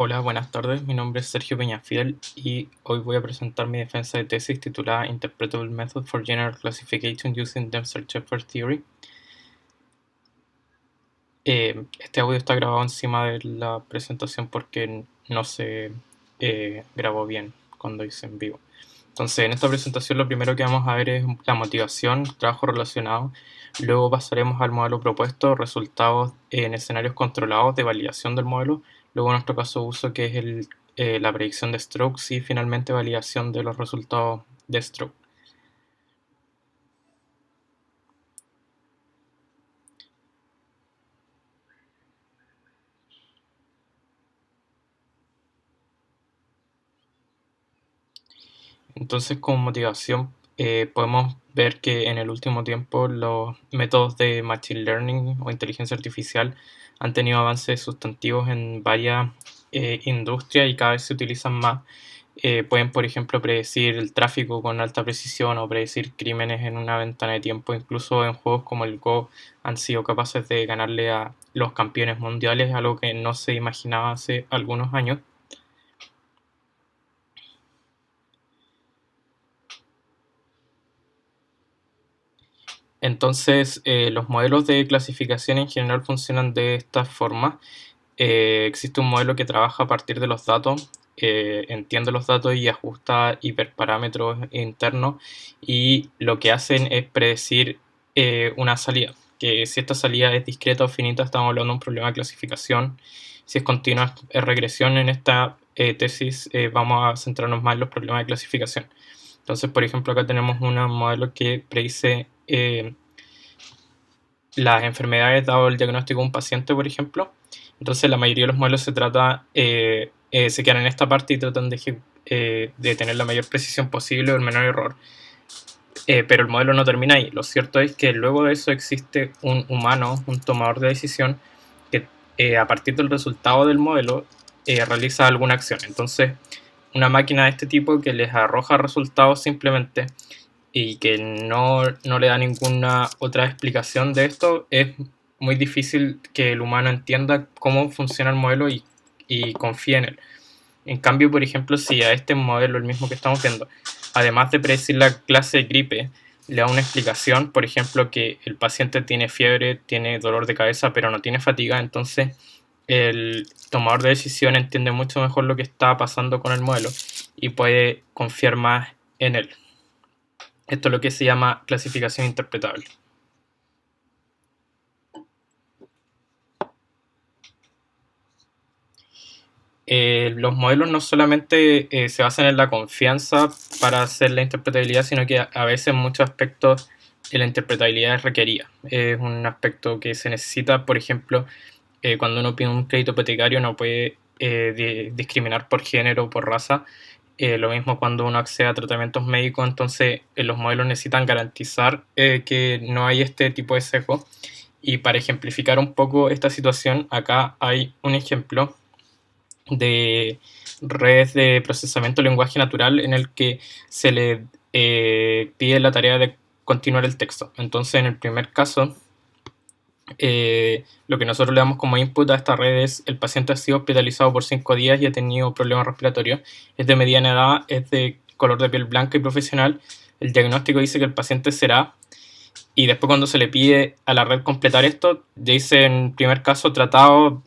Hola, buenas tardes. Mi nombre es Sergio Peñafiel y hoy voy a presentar mi defensa de tesis titulada Interpretable Method for General Classification Using Dempsey-Shepherd Theory. Este audio está grabado encima de la presentación porque no se grabó bien cuando hice en vivo. Entonces, en esta presentación lo primero que vamos a ver es la motivación, trabajo relacionado. Luego pasaremos al modelo propuesto, resultados en escenarios controlados de validación del modelo. Luego nuestro caso de uso, que es la predicción de strokes, y finalmente validación de los resultados de stroke. Entonces, como motivación, podemos ver que en el último tiempo los métodos de Machine Learning o inteligencia artificial han tenido avances sustantivos en varias industrias y cada vez se utilizan más. Pueden, por ejemplo, predecir el tráfico con alta precisión o predecir crímenes en una ventana de tiempo. Incluso en juegos como el Go han sido capaces de ganarle a los campeones mundiales, algo que no se imaginaba hace algunos años. Entonces, los modelos de clasificación en general funcionan de esta forma. Existe un modelo que trabaja a partir de los datos, entiende los datos y ajusta hiperparámetros internos, y lo que hacen es predecir una salida, que si esta salida es discreta o finita estamos hablando de un problema de clasificación. Si es continua es regresión. En esta tesis vamos a centrarnos más en los problemas de clasificación. Entonces, por ejemplo, acá tenemos un modelo que predice las enfermedades dado el diagnóstico de un paciente, por ejemplo. Entonces, la mayoría de los modelos se quedan en esta parte y tratan de tener la mayor precisión posible o el menor error. Pero el modelo no termina ahí. Lo cierto es que luego de eso existe un humano, un tomador de decisión, que a partir del resultado del modelo realiza alguna acción. Entonces, una máquina de este tipo que les arroja resultados simplemente y que no le da ninguna otra explicación de esto, es muy difícil que el humano entienda cómo funciona el modelo y confíe en él. En cambio, por ejemplo, si a este modelo, el mismo que estamos viendo, además de predecir la clase de gripe, le da una explicación, por ejemplo, que el paciente tiene fiebre, tiene dolor de cabeza, pero no tiene fatiga, entonces el tomador de decisión entiende mucho mejor lo que está pasando con el modelo y puede confiar más en él. Esto es lo que se llama clasificación interpretable. Los modelos no solamente se basan en la confianza para hacer la interpretabilidad, sino que a veces en muchos aspectos la interpretabilidad es requerida. Es un aspecto que se necesita, por ejemplo, cuando uno pide un crédito hipotecario no puede discriminar por género o por raza. Lo mismo cuando uno accede a tratamientos médicos, entonces los modelos necesitan garantizar que no hay este tipo de sesgo. Y para ejemplificar un poco esta situación, acá hay un ejemplo de redes de procesamiento de lenguaje natural en el que se le pide la tarea de continuar el texto. Entonces, en el primer caso, lo que nosotros le damos como input a esta red es: el paciente ha sido hospitalizado por 5 días y ha tenido problemas respiratorios, es de mediana edad, es de color de piel blanca y profesional. El diagnóstico dice que el paciente será, y después cuando se le pide a la red completar esto, dice en primer caso tratado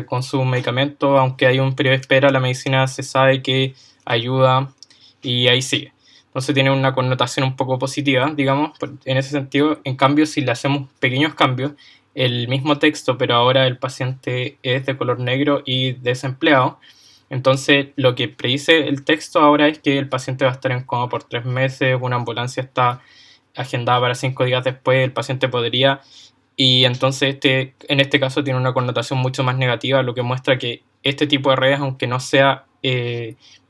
con su medicamento, aunque hay un periodo de espera, la medicina se sabe que ayuda, y ahí sigue. Entonces tiene una connotación un poco positiva, digamos, en ese sentido. En cambio, si le hacemos pequeños cambios, el mismo texto, pero ahora el paciente es de color negro y desempleado, entonces lo que predice el texto ahora es que el paciente va a estar en coma por 3 meses, una ambulancia está agendada para 5 días después, el paciente podría, y entonces en este caso tiene una connotación mucho más negativa, lo que muestra que este tipo de redes, aunque no sea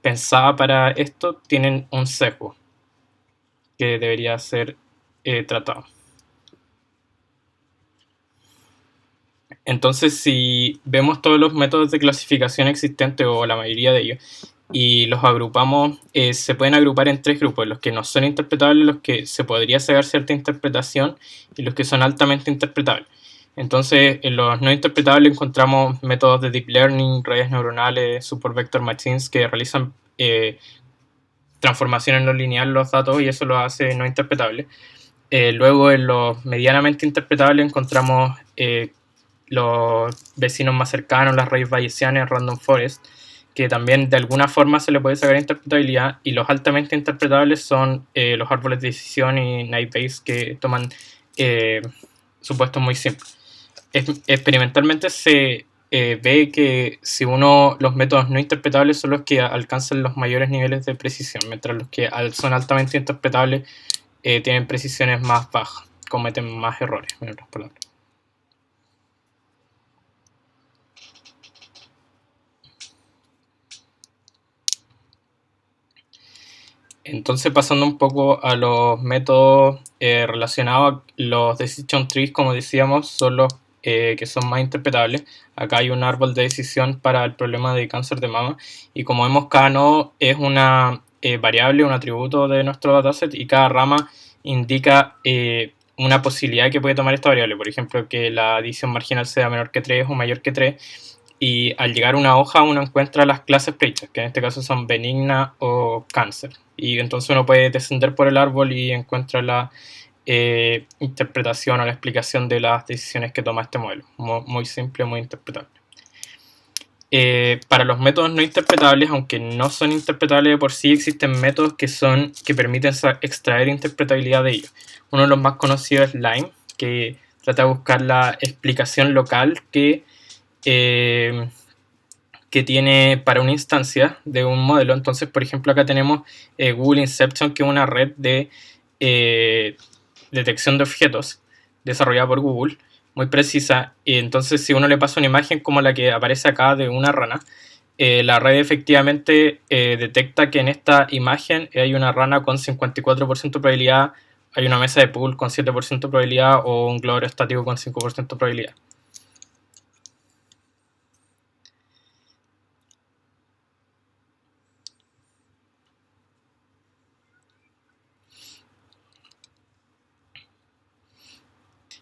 pensada para esto, tienen un sesgo que debería ser tratado. Entonces, si vemos todos los métodos de clasificación existentes, o la mayoría de ellos, y los agrupamos, se pueden agrupar en 3 grupos: los que no son interpretables, los que se podría sacar cierta interpretación, y los que son altamente interpretables. Entonces, en los no interpretables encontramos métodos de deep learning, redes neuronales, super vector machines que realizan transformaciones no lineal los datos y eso lo hace no interpretable. Luego, en los medianamente interpretables encontramos los vecinos más cercanos, las raíces bayesianas, random forest, que también de alguna forma se le puede sacar interpretabilidad, y los altamente interpretables son los árboles de decisión y naive Bayes, que toman supuestos muy simples. Experimentalmente se ve que si los métodos no interpretables son los que alcanzan los mayores niveles de precisión, mientras los que son altamente interpretables tienen precisiones más bajas, cometen más errores, en otras palabras. Entonces, pasando un poco a los métodos relacionados, los decision trees, como decíamos, son los que son más interpretables. Acá hay un árbol de decisión para el problema de cáncer de mama, y como vemos, cada nodo es una variable, un atributo de nuestro dataset, y cada rama indica una posibilidad que puede tomar esta variable. Por ejemplo, que la adición marginal sea menor que 3 o mayor que 3, y al llegar a una hoja uno encuentra las clases predichas, que en este caso son benigna o cáncer. Y entonces uno puede descender por el árbol y encuentra la interpretación o la explicación de las decisiones que toma este modelo. Muy simple, muy interpretable. Para los métodos no interpretables, aunque no son interpretables de por sí, existen métodos que permiten extraer interpretabilidad de ellos. Uno de los más conocidos es Lime, que trata de buscar la explicación local que tiene para una instancia de un modelo. Entonces, por ejemplo, acá tenemos Google Inception, que es una red de detección de objetos desarrollada por Google, muy precisa. Y entonces, si uno le pasa una imagen como la que aparece acá de una rana, la red efectivamente detecta que en esta imagen hay una rana con 54% de probabilidad, hay una mesa de pool con 7% de probabilidad o un globo estático con 5% de probabilidad.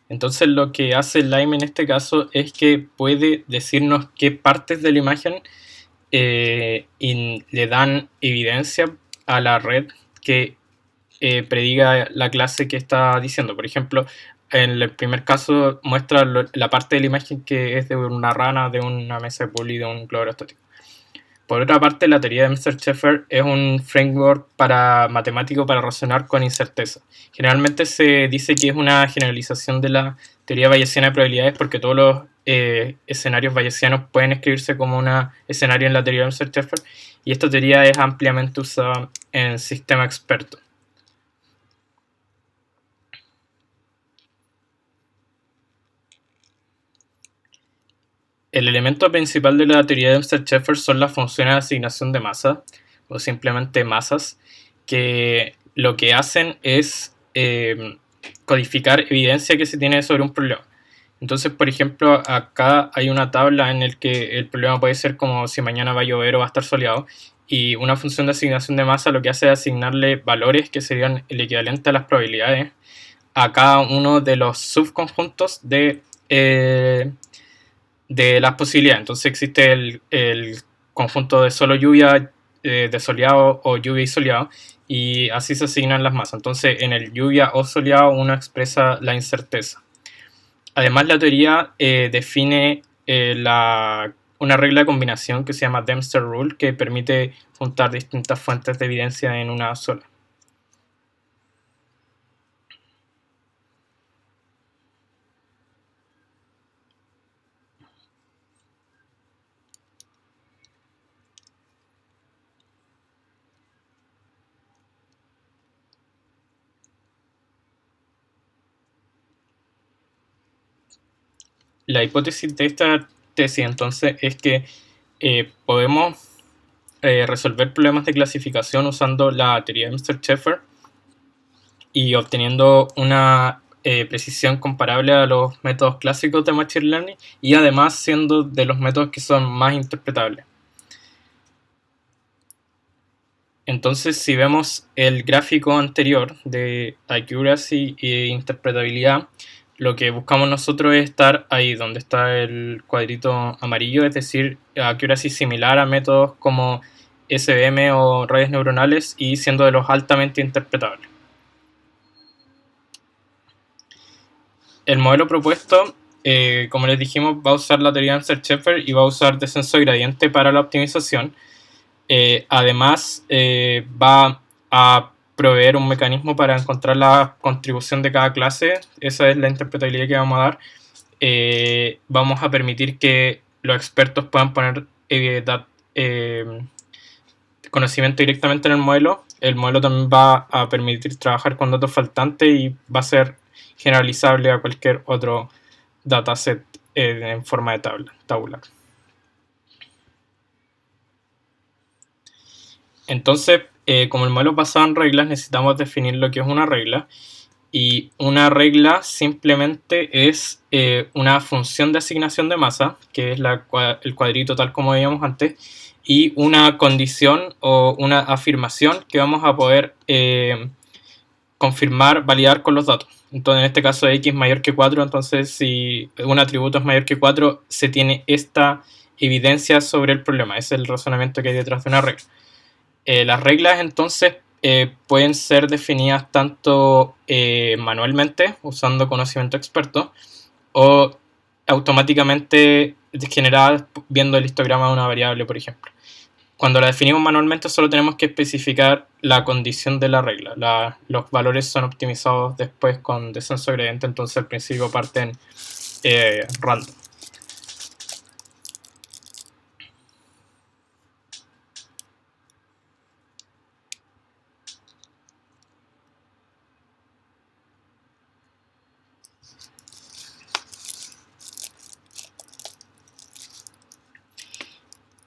Entonces, lo que hace Lime en este caso es que puede decirnos qué partes de la imagen y le dan evidencia a la red que prediga la clase que está diciendo. Por ejemplo, en el primer caso muestra la parte de la imagen que es de una rana, de una mesa de pool y de un globo aerostático. Por otra parte, la teoría de Dempster-Sheffer es un framework matemático para razonar con incerteza. Generalmente se dice que es una generalización de la teoría bayesiana de probabilidades, porque todos los escenarios bayesianos pueden escribirse como un escenario en la teoría de Dempster-Sheffer, y esta teoría es ampliamente usada en sistemas expertos. El elemento principal de la teoría de Dempster-Sheffer son las funciones de asignación de masa, o simplemente masas, que lo que hacen es codificar evidencia que se tiene sobre un problema. Entonces, por ejemplo, acá hay una tabla en la que el problema puede ser como si mañana va a llover o va a estar soleado, y una función de asignación de masa lo que hace es asignarle valores que serían el equivalente a las probabilidades a cada uno de los subconjuntos de las posibilidades. Entonces existe el conjunto de solo lluvia, de soleado o lluvia y soleado, y así se asignan las masas. Entonces en el lluvia o soleado uno expresa la incerteza. Además, la teoría define una regla de combinación que se llama Dempster Rule, que permite juntar distintas fuentes de evidencia en una sola. La hipótesis de esta tesis entonces es que podemos resolver problemas de clasificación usando la teoría de Dempster-Sheffer y obteniendo una precisión comparable a los métodos clásicos de Machine Learning, y además siendo de los métodos que son más interpretables. Entonces, si vemos el gráfico anterior de accuracy e interpretabilidad, lo que buscamos nosotros es estar ahí donde está el cuadrito amarillo, es decir, accuracy similar a métodos como SVM o redes neuronales y siendo de los altamente interpretables. El modelo propuesto, como les dijimos, va a usar la teoría de Amser-Sheffer y va a usar descenso gradiente para la optimización. Además, va a proveer un mecanismo para encontrar la contribución de cada clase. Esa es la interpretabilidad que vamos a dar. Vamos a permitir que los expertos puedan poner conocimiento directamente en el modelo. El modelo también va a permitir trabajar con datos faltantes y va a ser generalizable a cualquier otro dataset en forma de tabular. Entonces, como el modelo es basado en reglas, necesitamos definir lo que es una regla. Y una regla simplemente es una función de asignación de masa, que es el cuadrito tal como veíamos antes, y una condición o una afirmación que vamos a poder confirmar, validar con los datos. Entonces, en este caso x mayor que 4, entonces si un atributo es mayor que 4, se tiene esta evidencia sobre el problema. Ese es el razonamiento que hay detrás de una regla. Las reglas entonces pueden ser definidas tanto manualmente, usando conocimiento experto, o automáticamente generadas viendo el histograma de una variable, por ejemplo. Cuando la definimos manualmente solo tenemos que especificar la condición de la regla. Los valores son optimizados después con descenso gradiente, entonces al principio parten random.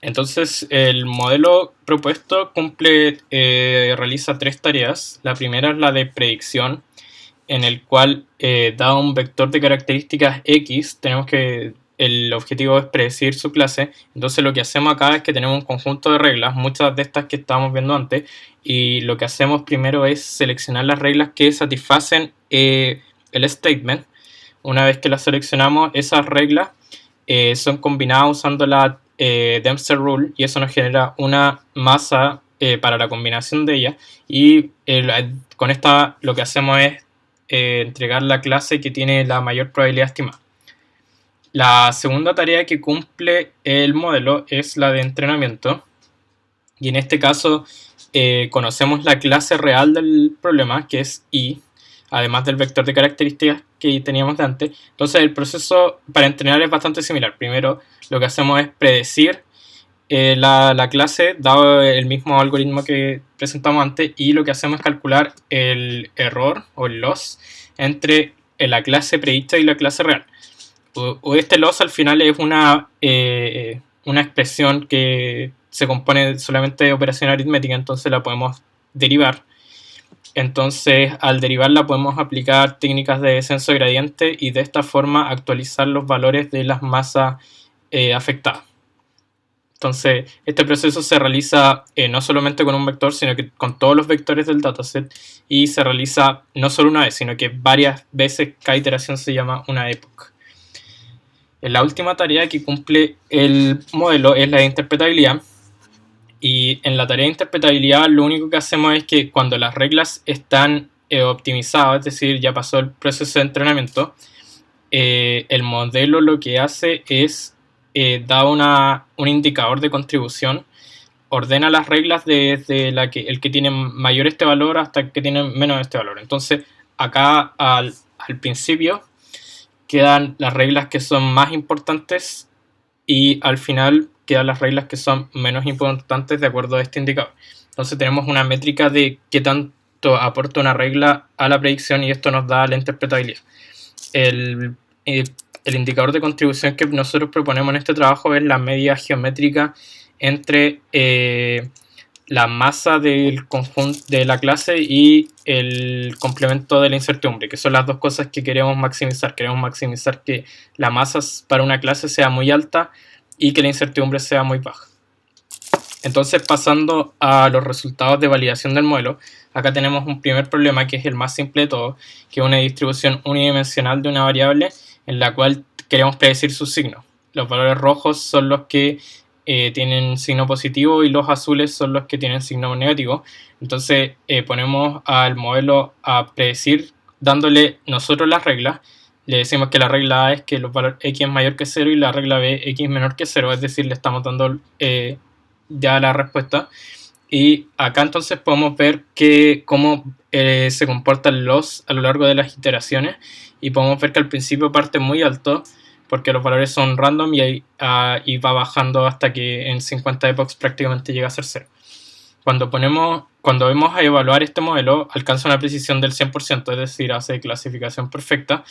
Entonces, el modelo propuesto realiza 3 tareas. La primera es la de predicción, en el cual, dado un vector de características X, el objetivo es predecir su clase. Entonces, lo que hacemos acá es que tenemos un conjunto de reglas, muchas de estas que estábamos viendo antes, y lo que hacemos primero es seleccionar las reglas que satisfacen el statement. Una vez que las seleccionamos, esas reglas son combinadas usando la Dempster Rule, y eso nos genera una masa para la combinación de ellas, y con esta lo que hacemos es entregar la clase que tiene la mayor probabilidad estimada. La segunda tarea que cumple el modelo es la de entrenamiento, y en este caso conocemos la clase real del problema, que es I, además del vector de características que teníamos de antes. Entonces el proceso para entrenar es bastante similar. Primero lo que hacemos es predecir la clase dado el mismo algoritmo que presentamos antes, y lo que hacemos es calcular el error o el loss entre la clase prevista y la clase real. Este loss al final es una expresión que se compone solamente de operación aritmética, entonces la podemos derivar. Entonces, al derivarla podemos aplicar técnicas de descenso gradiente y de esta forma actualizar los valores de las masas afectadas. Entonces, este proceso se realiza no solamente con un vector, sino que con todos los vectores del dataset, y se realiza no solo una vez, sino que varias veces. Cada iteración se llama una epoch. La última tarea que cumple el modelo es la de interpretabilidad. Y en la tarea de interpretabilidad lo único que hacemos es que cuando las reglas están optimizadas, es decir, ya pasó el proceso de entrenamiento, el modelo lo que hace es da un indicador de contribución, ordena las reglas desde el que tiene mayor este valor hasta el que tiene menos este valor. Entonces acá al principio quedan las reglas que son más importantes y al final quedan las reglas que son menos importantes de acuerdo a este indicador. Entonces tenemos una métrica de qué tanto aporta una regla a la predicción, y esto nos da la interpretabilidad. El indicador de contribución que nosotros proponemos en este trabajo es la media geométrica entre la masa del conjunto de la clase y el complemento de la incertidumbre, que son las dos cosas que queremos maximizar. Queremos maximizar que la masa para una clase sea muy alta y que la incertidumbre sea muy baja. Entonces, pasando a los resultados de validación del modelo, acá tenemos un primer problema que es el más simple de todo, que es una distribución unidimensional de una variable en la cual queremos predecir sus signos. Los valores rojos son los que tienen signo positivo y los azules son los que tienen signo negativo. Entonces ponemos al modelo a predecir dándole nosotros las reglas. Le decimos que la regla A es que el valor x es mayor que 0 y la regla B x menor que 0, es decir, le estamos dando ya la respuesta. Y acá entonces podemos ver cómo se comportan los a lo largo de las iteraciones, y podemos ver que al principio parte muy alto porque los valores son random y va bajando hasta que en 50 epochs prácticamente llega a ser 0. Cuando vamos a evaluar este modelo, alcanza una precisión del 100%, es decir, hace clasificación perfecta.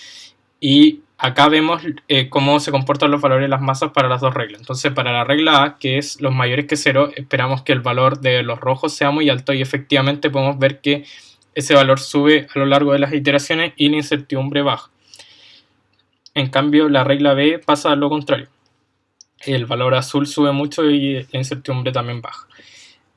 Y acá vemos cómo se comportan los valores de las masas para las dos reglas. Entonces, para la regla A, que es los mayores que 0, esperamos que el valor de los rojos sea muy alto, y efectivamente podemos ver que ese valor sube a lo largo de las iteraciones y la incertidumbre baja. En cambio, la regla B pasa a lo contrario. El valor azul sube mucho y la incertidumbre también baja.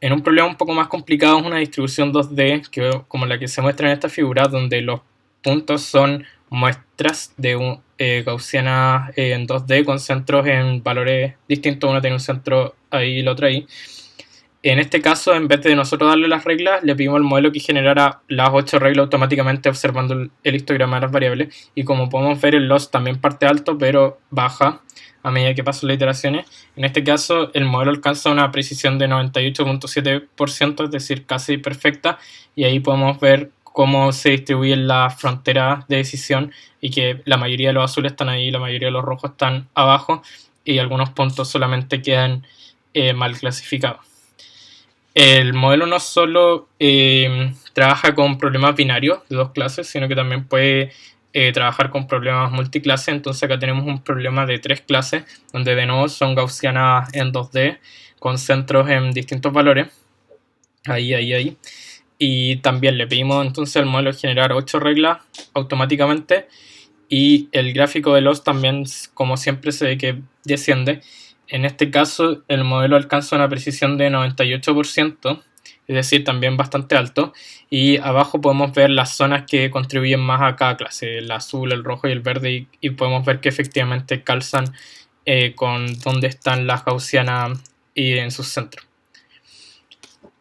En un problema un poco más complicado es una distribución 2D, como la que se muestra en esta figura, donde los puntos son muestras de gaussianas en 2D con centros en valores distintos. Uno tiene un centro ahí y el otro ahí. En este caso, en vez de nosotros darle las reglas, le pedimos al modelo que generara las 8 reglas automáticamente observando el histograma de las variables. Y como podemos ver, el loss también parte alto, pero baja a medida que pasan las iteraciones. En este caso, el modelo alcanza una precisión de 98.7%, es decir, casi perfecta. Y ahí podemos ver cómo se distribuyen las fronteras de decisión, y que la mayoría de los azules están ahí, la mayoría de los rojos están abajo, y algunos puntos solamente quedan mal clasificados. El modelo no solo trabaja con problemas binarios de dos clases, sino que también puede trabajar con problemas multiclase. Entonces acá tenemos un problema de 3 clases, donde de nuevo son gaussianas en 2D, con centros en distintos valores. Ahí. Y también le pedimos entonces al modelo generar 8 reglas automáticamente. Y el gráfico de loss también, como siempre, se ve que desciende. En este caso, el modelo alcanza una precisión de 98%, es decir, también bastante alto. Y abajo podemos ver las zonas que contribuyen más a cada clase, el azul, el rojo y el verde, y podemos ver que efectivamente calzan con dónde están las gaussianas y en sus centros.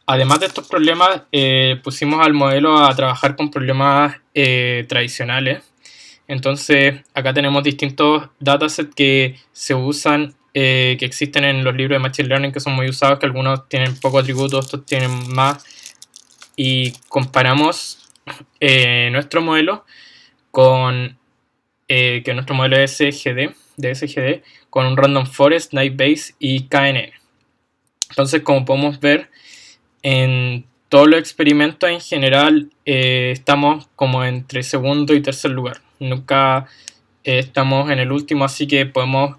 Además de estos problemas, pusimos al modelo a trabajar con problemas tradicionales. Entonces, acá tenemos distintos datasets que se usan, que existen en los libros de Machine Learning, que son muy usados, que algunos tienen pocos atributos, otros tienen más. Y comparamos nuestro modelo con que nuestro modelo es SGD, con un Random Forest, Naive-Bayes y KNN. Entonces, como podemos ver, en todos los experimentos en general estamos como entre segundo y tercer lugar. Nunca estamos en el último, así que podemos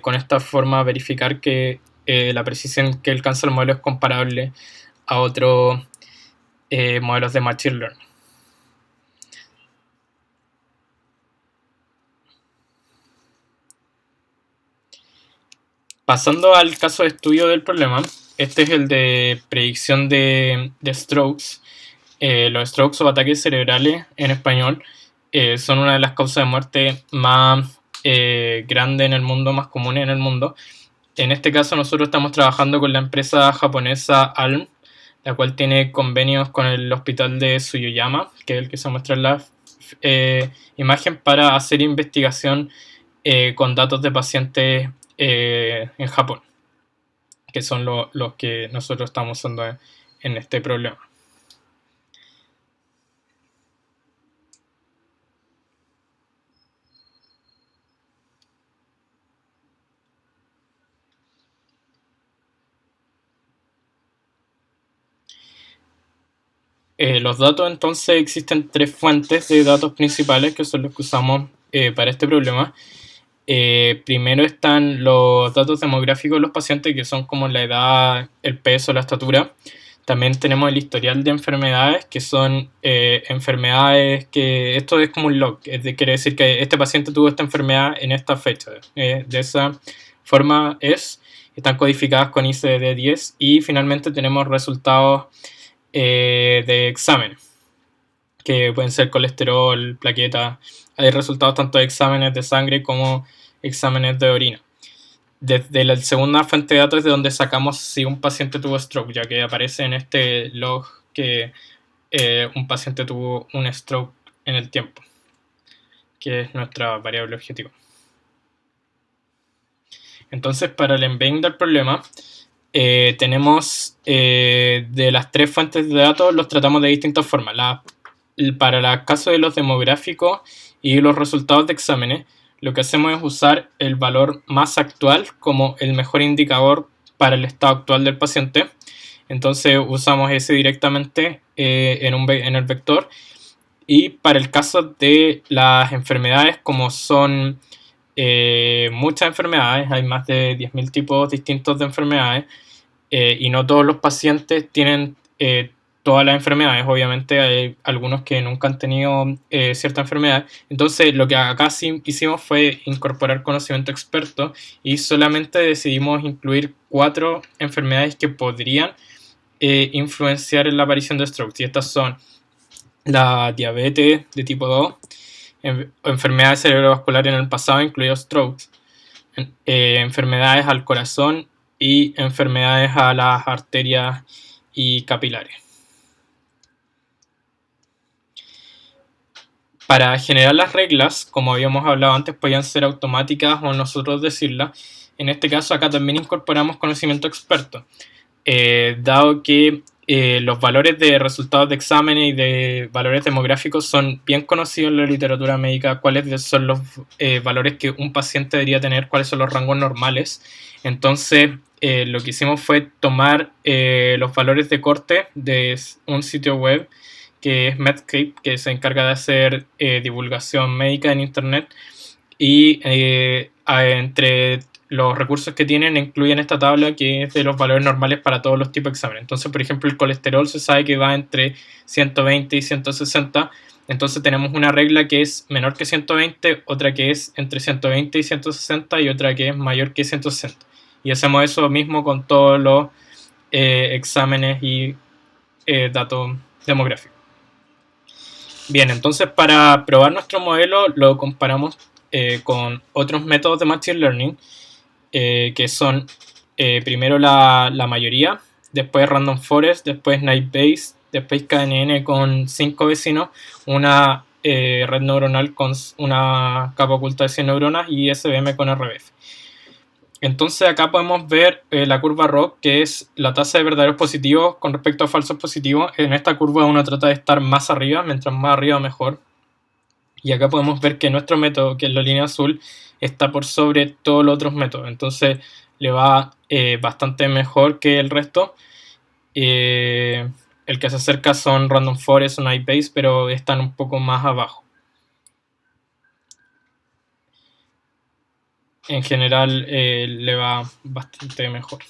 con esta forma verificar que la precisión que alcanza el modelo es comparable a otros modelos de Machine Learning. Pasando al caso de estudio del problema, este es el de predicción de strokes. Los strokes o ataques cerebrales en español son una de las causas de muerte más grandes en el mundo, más comunes en el mundo. En este caso nosotros estamos trabajando con la empresa japonesa ALM, la cual tiene convenios con el hospital de Tsuyoyama, que es el que se muestra en la imagen, para hacer investigación con datos de pacientes en Japón, que son los que nosotros estamos usando en este problema. Los datos, entonces, existen 3 fuentes de datos principales que son los que usamos para este problema. Primero están los datos demográficos de los pacientes, que son como la edad, el peso, la estatura. También tenemos el historial de enfermedades, que son enfermedades que esto es como un log, quiere decir que este paciente tuvo esta enfermedad en esta fecha. De esa forma es. están codificadas con ICD-10 y finalmente tenemos resultados de exámenes, que pueden ser colesterol, plaquetas. Hay resultados tanto de exámenes de sangre como exámenes de orina. Desde la segunda fuente de datos es de donde sacamos si un paciente tuvo stroke, ya que aparece en este log que un paciente tuvo un stroke en el tiempo, que es nuestra variable objetivo. Entonces, para el embedding del problema, tenemos de las tres fuentes de datos, los tratamos de distintas formas. Para el caso de los demográficos y los resultados de exámenes, lo que hacemos es usar el valor más actual como el mejor indicador para el estado actual del paciente. Entonces usamos ese directamente en el vector. Y para el caso de las enfermedades, como son muchas enfermedades, hay más de 10.000 tipos distintos de enfermedades, y no todos los pacientes tienen todas las enfermedades. Obviamente hay algunos que nunca han tenido cierta enfermedad. Entonces lo que acá sí hicimos fue incorporar conocimiento experto y solamente decidimos incluir 4 enfermedades que podrían influenciar en la aparición de strokes, y estas son la diabetes de tipo 2, enfermedades cerebrovasculares en el pasado, incluidos strokes, enfermedades al corazón y enfermedades a las arterias y capilares. Para generar las reglas, como habíamos hablado antes, podían ser automáticas o nosotros decirlas. En este caso acá también incorporamos conocimiento experto, dado que los valores de resultados de exámenes y de valores demográficos son bien conocidos en la literatura médica, cuáles son los valores que un paciente debería tener, cuáles son los rangos normales. Entonces lo que hicimos fue tomar los valores de corte de un sitio web que es Medscape, que se encarga de hacer divulgación médica en internet, y entre los recursos que tienen incluyen esta tabla que es de los valores normales para todos los tipos de exámenes. Entonces, por ejemplo, el colesterol se sabe que va entre 120 y 160. Entonces tenemos una regla que es menor que 120, otra que es entre 120 y 160 y otra que es mayor que 160. Y hacemos eso mismo con todos los exámenes y datos demográficos. Bien, entonces para probar nuestro modelo lo comparamos con otros métodos de Machine Learning, que son primero la mayoría, después Random Forest, después Naive-Bayes, después KNN con 5 vecinos, una red neuronal con una capa oculta de 100 neuronas y SVM con RBF. Entonces acá podemos ver la curva ROC, que es la tasa de verdaderos positivos con respecto a falsos positivos. En esta curva uno trata de estar más arriba, mientras más arriba mejor. Y acá podemos ver que nuestro método, que es la línea azul, está por sobre todos los otros métodos. Entonces le va bastante mejor que el resto. El que se acerca son Random Forest o Naive-Bayes, pero están un poco más abajo. En general le va bastante mejor.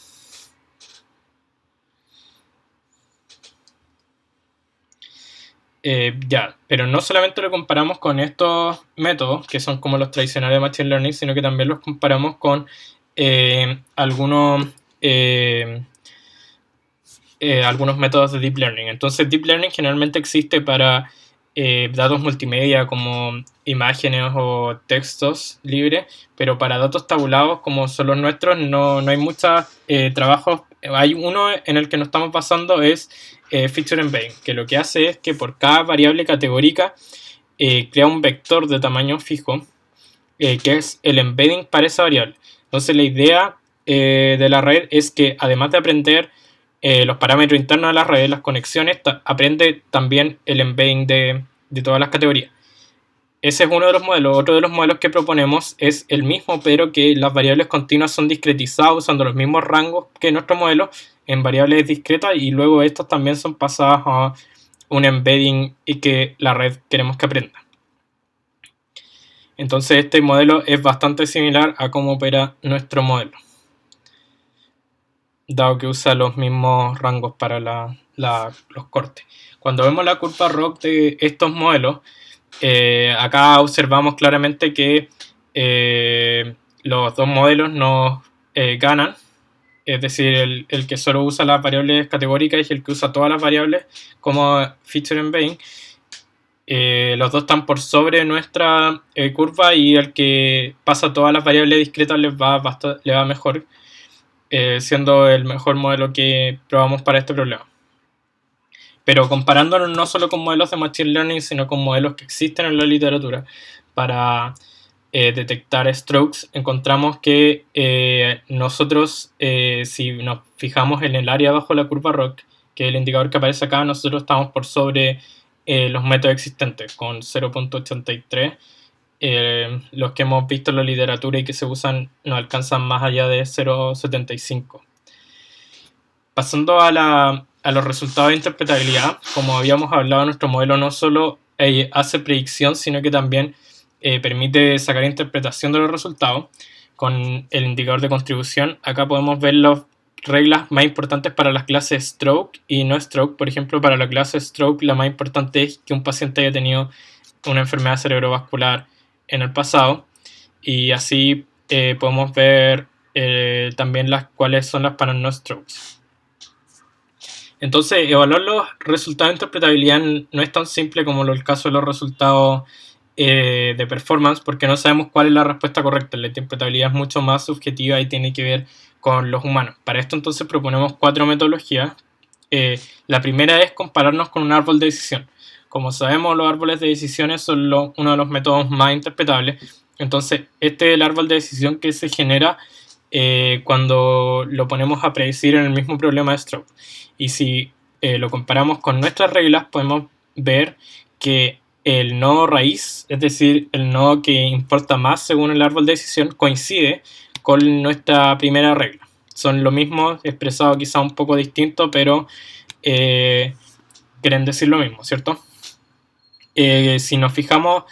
Pero no solamente lo comparamos con estos métodos, que son como los tradicionales de Machine Learning, sino que también los comparamos con algunos métodos de Deep Learning. Entonces, Deep Learning generalmente existe para datos multimedia como imágenes o textos libres, pero para datos tabulados como son los nuestros no hay muchos trabajos. Hay uno en el que nos estamos basando, es Feature Embedding, que lo que hace es que por cada variable categórica crea un vector de tamaño fijo, que es el embedding para esa variable. Entonces la idea de la red es que además de aprender los parámetros internos de la red, las conexiones, aprende también el embedding de todas las categorías. Ese es uno de los modelos. Otro de los modelos que proponemos es el mismo, pero que las variables continuas son discretizadas usando los mismos rangos que nuestro modelo en variables discretas, y luego estas también son pasadas a un embedding y que la red queremos que aprenda. Entonces este modelo es bastante similar a cómo opera nuestro modelo, dado que usa los mismos rangos para los cortes. Cuando vemos la curva ROC de estos modelos, acá observamos claramente que los dos modelos nos ganan, es decir, el que solo usa las variables categóricas y el que usa todas las variables como feature embedding. Los dos están por sobre nuestra curva y el que pasa todas las variables discretas le va mejor, siendo el mejor modelo que probamos para este problema. Pero comparándonos no solo con modelos de Machine Learning, sino con modelos que existen en la literatura para detectar strokes, encontramos que nosotros, si nos fijamos en el área bajo la curva ROC, que es el indicador que aparece acá, nosotros estamos por sobre los métodos existentes, con 0.83. Los que hemos visto en la literatura y que se usan no alcanzan más allá de 0.75. Pasando a los resultados de interpretabilidad, como habíamos hablado, nuestro modelo no solo hace predicción, sino que también permite sacar interpretación de los resultados. Con el indicador de contribución, acá podemos ver las reglas más importantes para las clases stroke y no stroke. Por ejemplo, para la clase stroke, la más importante es que un paciente haya tenido una enfermedad cerebrovascular en el pasado, y así podemos ver también cuáles son las para no strokes. Entonces, evaluar los resultados de interpretabilidad no es tan simple como el caso de los resultados de performance, porque no sabemos cuál es la respuesta correcta. La interpretabilidad es mucho más subjetiva y tiene que ver con los humanos. Para esto entonces proponemos 4 metodologías. La primera es compararnos con un árbol de decisión. Como sabemos, los árboles de decisiones son uno de los métodos más interpretables. Entonces, este es el árbol de decisión que se genera cuando lo ponemos a predecir en el mismo problema de stroke. Y si lo comparamos con nuestras reglas, podemos ver que el nodo raíz, es decir, el nodo que importa más según el árbol de decisión, coincide con nuestra primera regla. Son lo mismo, expresado quizá un poco distinto, pero quieren decir lo mismo, ¿cierto? Si nos fijamos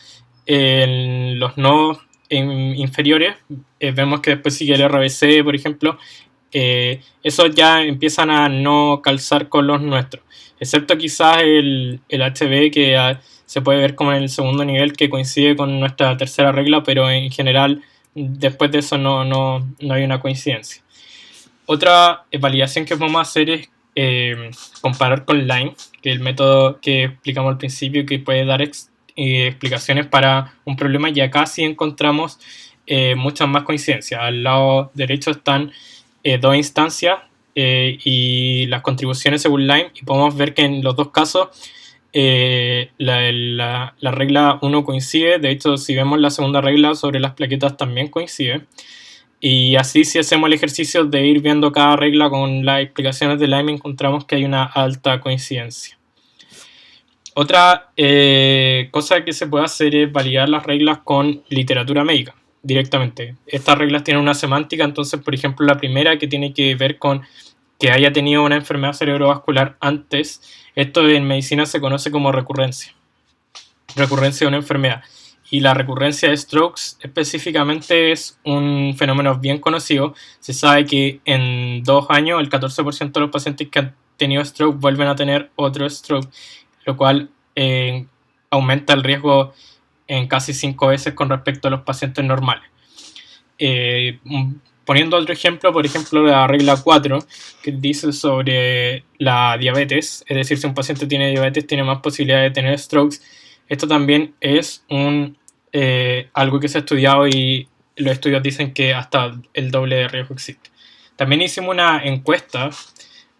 en los nodos inferiores, vemos que después sigue el RBC, por ejemplo, esos ya empiezan a no calzar con los nuestros, excepto quizás el HB, que se puede ver como en el segundo nivel, que coincide con nuestra tercera regla, pero en general después de eso no hay una coincidencia. Otra validación que podemos hacer es comparar con Lime, que es el método que explicamos al principio, que puede dar explicaciones para un problema, y acá sí encontramos muchas más coincidencias. Al lado derecho están 2 instancias y las contribuciones según Lime, y podemos ver que en los dos casos la regla 1 coincide. De hecho, si vemos la segunda regla sobre las plaquetas, también coincide. Y así, si hacemos el ejercicio de ir viendo cada regla con las explicaciones de Lime, encontramos que hay una alta coincidencia. Otra cosa que se puede hacer es validar las reglas con literatura médica directamente. Estas reglas tienen una semántica, entonces, por ejemplo, la primera, que tiene que ver con que haya tenido una enfermedad cerebrovascular antes, esto en medicina se conoce como recurrencia de una enfermedad. Y la recurrencia de strokes específicamente es un fenómeno bien conocido. Se sabe que en 2 años el 14% de los pacientes que han tenido stroke vuelven a tener otro stroke, lo cual aumenta el riesgo en casi 5 veces con respecto a los pacientes normales. Poniendo otro ejemplo, por ejemplo la regla 4, que dice sobre la diabetes, es decir, si un paciente tiene diabetes tiene más posibilidad de tener strokes. Esto también es algo que se ha estudiado, y los estudios dicen que hasta el doble de riesgo existe. También hicimos una encuesta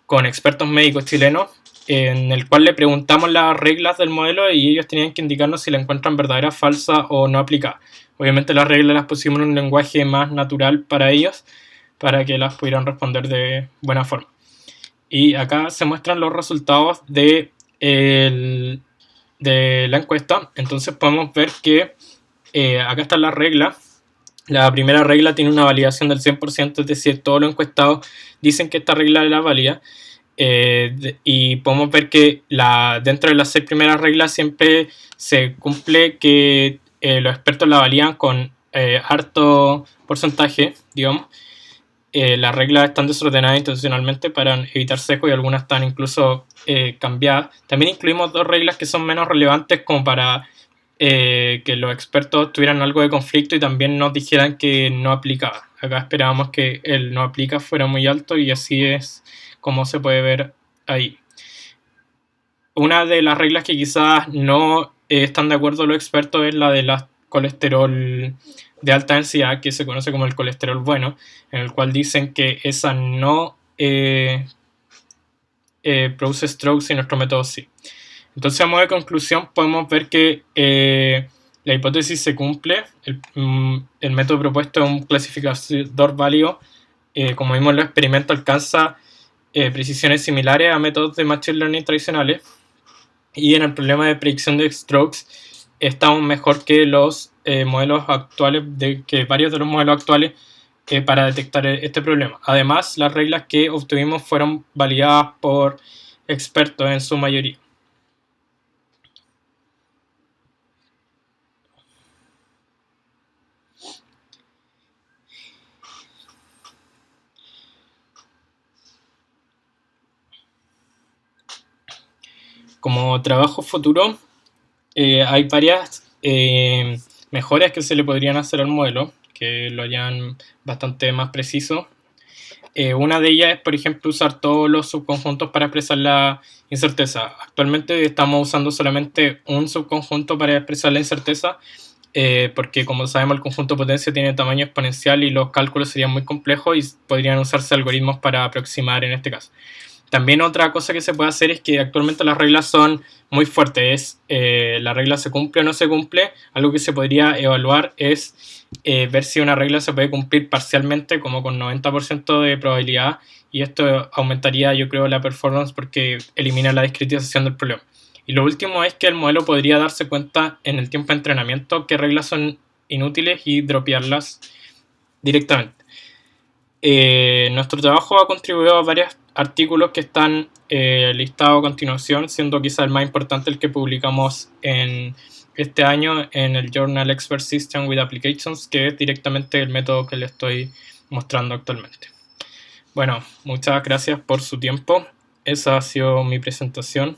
con expertos médicos chilenos en el cual le preguntamos las reglas del modelo y ellos tenían que indicarnos si la encuentran verdadera, falsa o no aplicada. Obviamente las reglas las pusimos en un lenguaje más natural para ellos, para que las pudieran responder de buena forma. Y acá se muestran los resultados de la encuesta. Entonces podemos ver que acá están las reglas. La primera regla tiene una validación del 100%, es decir, todos los encuestados dicen que esta regla es la válida. Y podemos ver que dentro de las 6 primeras reglas siempre se cumple que los expertos la validan con harto porcentaje, digamos. Las reglas están desordenadas intencionalmente para evitar sesgo, y algunas están incluso cambiadas. También incluimos 2 reglas que son menos relevantes, como para que los expertos tuvieran algo de conflicto y también nos dijeran que no aplicaba. acá esperábamos que el no aplica fuera muy alto y así es como se puede ver ahí. Una de las reglas que quizás no están de acuerdo los expertos es la de la colesterol de alta densidad, que se conoce como el colesterol bueno, en el cual dicen que esa no produce strokes y nuestro método sí. Entonces, a modo de conclusión, podemos ver que la hipótesis se cumple, el método propuesto es un clasificador válido, como vimos en los experimentos, alcanza precisiones similares a métodos de machine learning tradicionales, y en el problema de predicción de strokes estamos mejor que los modelos actuales, que varios de los modelos actuales para detectar este problema. Además, las reglas que obtuvimos fueron validadas por expertos en su mayoría. Como trabajo futuro, hay varias mejoras que se le podrían hacer al modelo, que lo hayan bastante más preciso. Una de ellas es, por ejemplo, usar todos los subconjuntos para expresar la incerteza. Actualmente estamos usando solamente un subconjunto para expresar la incerteza, porque como sabemos el conjunto potencia tiene tamaño exponencial y los cálculos serían muy complejos y podrían usarse algoritmos para aproximar en este caso. También otra cosa que se puede hacer es que actualmente las reglas son muy fuertes. La regla se cumple o no se cumple. Algo que se podría evaluar es ver si una regla se puede cumplir parcialmente, como con 90% de probabilidad. Y esto aumentaría, yo creo, la performance porque elimina la discretización del problema. Y lo último es que el modelo podría darse cuenta en el tiempo de entrenamiento qué reglas son inútiles y dropearlas directamente. Nuestro trabajo ha contribuido a varios artículos que están listados a continuación, siendo quizá el más importante el que publicamos en este año en el Journal Expert System with Applications, que es directamente el método que le estoy mostrando actualmente. Bueno, muchas gracias por su tiempo. Esa ha sido mi presentación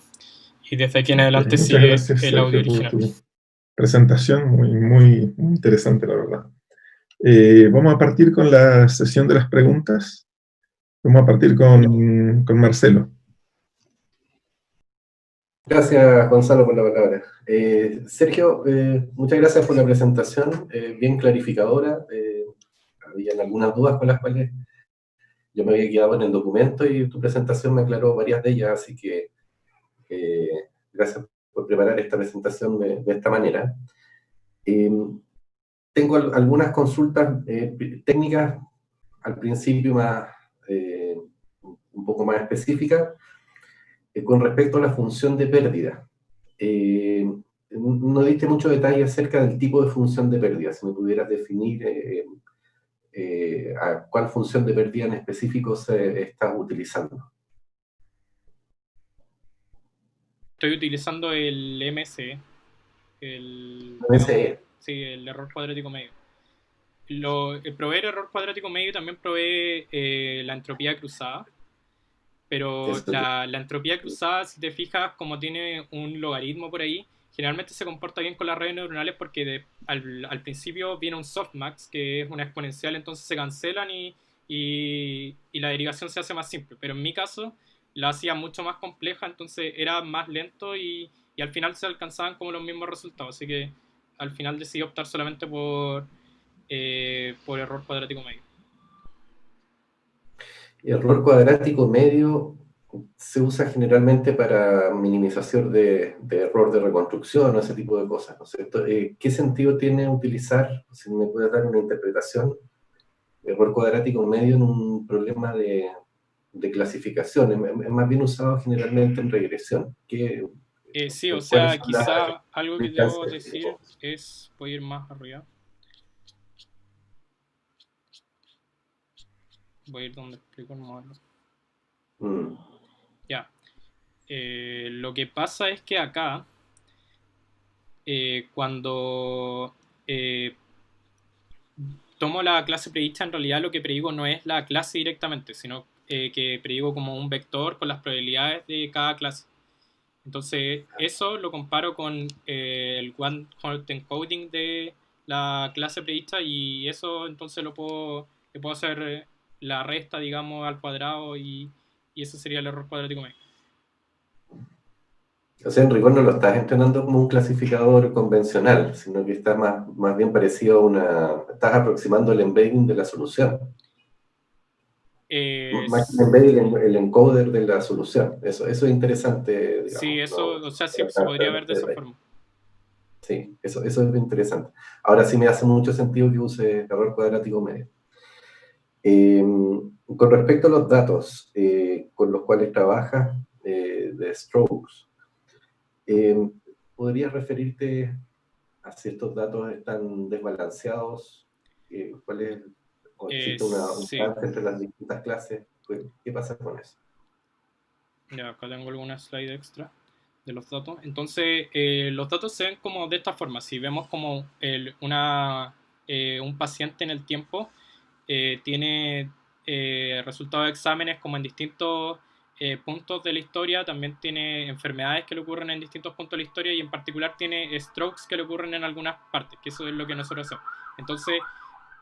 y desde aquí en adelante Muchas sigue gracias, el audio Sergio, por original. tu presentación, muy interesante, la verdad. Vamos a partir con la sesión de las preguntas. Vamos a partir con Marcelo. Gracias, Gonzalo, por la palabra. Sergio, muchas gracias por la presentación, bien clarificadora. Habían algunas dudas con las cuales yo me había quedado en el documento y tu presentación me aclaró varias de ellas, así que gracias por preparar esta presentación de esta manera. Tengo algunas consultas técnicas al principio un poco más específicas con respecto a la función de pérdida. No diste mucho detalle acerca del tipo de función de pérdida. Si me pudieras definir a cuál función de pérdida en específico se está utilizando. Estoy utilizando el MC, el error cuadrático medio. El proveer error cuadrático medio también provee la entropía cruzada, pero la entropía cruzada, si te fijas, como tiene un logaritmo por ahí, generalmente se comporta bien con las redes neuronales porque al principio viene un softmax, que es una exponencial, entonces se cancelan y la derivación se hace más simple. Pero en mi caso la hacía mucho más compleja, entonces era más lento y al final se alcanzaban como los mismos resultados. Así que al final decidí optar solamente por error cuadrático medio. Error cuadrático medio se usa generalmente para minimización de error de reconstrucción o ese tipo de cosas, ¿no es cierto? ¿Qué sentido tiene utilizar, si me puedes dar una interpretación, error cuadrático medio en un problema de clasificación? Es más bien usado generalmente en regresión. Sí, o ¿Cuáles sea, son las quizá algo que debo implicancias? decir es, voy a ir más arriba, voy a ir donde explico el modelo. Ya. Lo que pasa es que acá, cuando tomo la clase predicha, en realidad lo que predigo no es la clase directamente, sino que predigo como un vector con las probabilidades de cada clase. Entonces, eso lo comparo con el one hot encoding de la clase predicha y eso entonces lo puedo que puedo hacer la resta, digamos, al cuadrado y ese sería el error cuadrático medio. O sea, en rigor no lo estás entrenando como un clasificador convencional, sino que está más bien parecido a estás aproximando el embedding de la solución. Más que el embedding, el encoder de la solución. Eso es interesante, digamos. Sí, eso, ¿no? o sea, sí, se podría ver de esa forma. Sí, eso es interesante. Ahora sí me hace mucho sentido que use error cuadrático medio. Con respecto a los datos con los cuales trabajas de strokes, ¿podrías referirte a si estos datos están desbalanceados? ¿O existe un Sí, balance entre las distintas clases? ¿Qué pasa con eso? ya acá tengo alguna slide extra de los datos. Entonces, los datos se ven como de esta forma. Si vemos como un paciente en el tiempo tiene resultados de exámenes como en distintos puntos de la historia, también tiene enfermedades que le ocurren en distintos puntos de la historia y en particular tiene strokes que le ocurren en algunas partes, que eso es lo que nosotros hacemos. Entonces,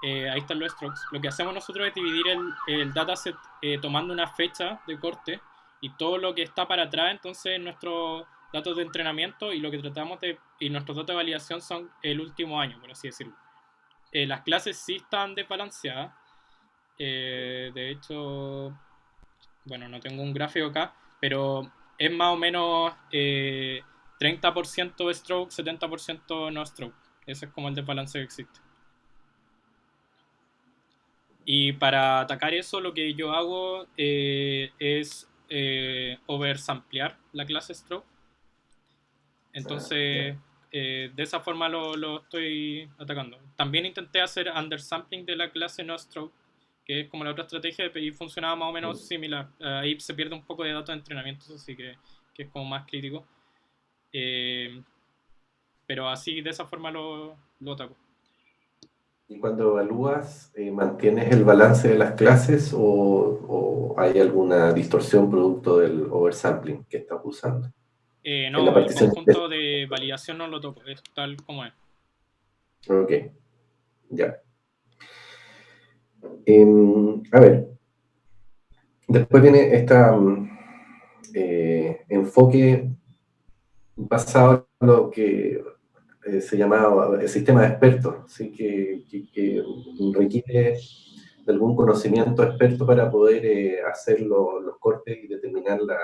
ahí están los strokes. Lo que hacemos nosotros es dividir el dataset tomando una fecha de corte y todo lo que está para atrás, entonces nuestros datos de entrenamiento y lo que tratamos y nuestros datos de validación son el último año, por así decirlo. Las clases sí están desbalanceadas. De hecho, bueno, no tengo un gráfico acá, pero es más o menos 30% stroke, 70% no stroke. Ese es como el desbalance que existe. Y para atacar eso, lo que yo hago es oversamplear la clase stroke. Entonces, de esa forma lo estoy atacando. También intenté hacer undersampling de la clase no stroke, que es como la otra estrategia, y funcionaba más o menos similar. Ahí se pierde un poco de datos de entrenamiento, así que es como más crítico. Pero así, de esa forma lo ataco. ¿Y cuando evalúas, mantienes el balance de las clases o hay alguna distorsión producto del oversampling que estás usando? En la No, el partición. conjunto de validación no lo toco, es tal como es. Ok, ya. A ver, después viene enfoque basado en lo que se llamaba el sistema de expertos, ¿sí? que requiere de algún conocimiento experto para poder hacer los cortes y determinar las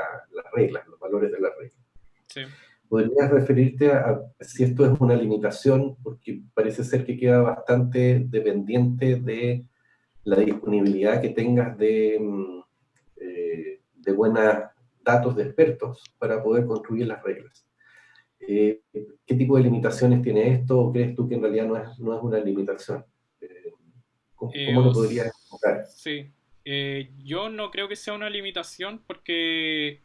reglas, los valores de las reglas. Sí. ¿Podrías referirte a si esto es una limitación? Porque parece ser que queda bastante dependiente de la disponibilidad que tengas de buenos datos de expertos para poder construir las reglas. ¿Qué tipo de limitaciones tiene esto o crees tú que en realidad no es una limitación? ¿Cómo lo podrías enfocar? Sí. Yo no creo que sea una limitación porque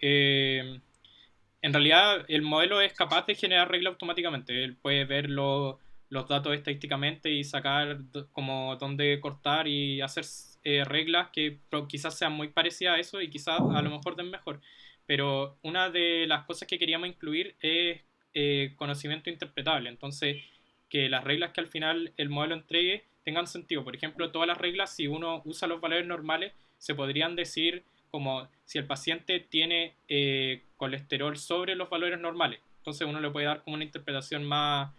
en realidad el modelo es capaz de generar reglas automáticamente. Él puede ver los datos estadísticamente y sacar como dónde cortar y hacer reglas que quizás sean muy parecidas a eso y quizás a lo mejor den mejor. Pero una de las cosas que queríamos incluir es conocimiento interpretable. Entonces, que las reglas que al final el modelo entregue tengan sentido. Por ejemplo, todas las reglas, si uno usa los valores normales, se podrían decir como si el paciente tiene colesterol sobre los valores normales. Entonces uno le puede dar como una interpretación más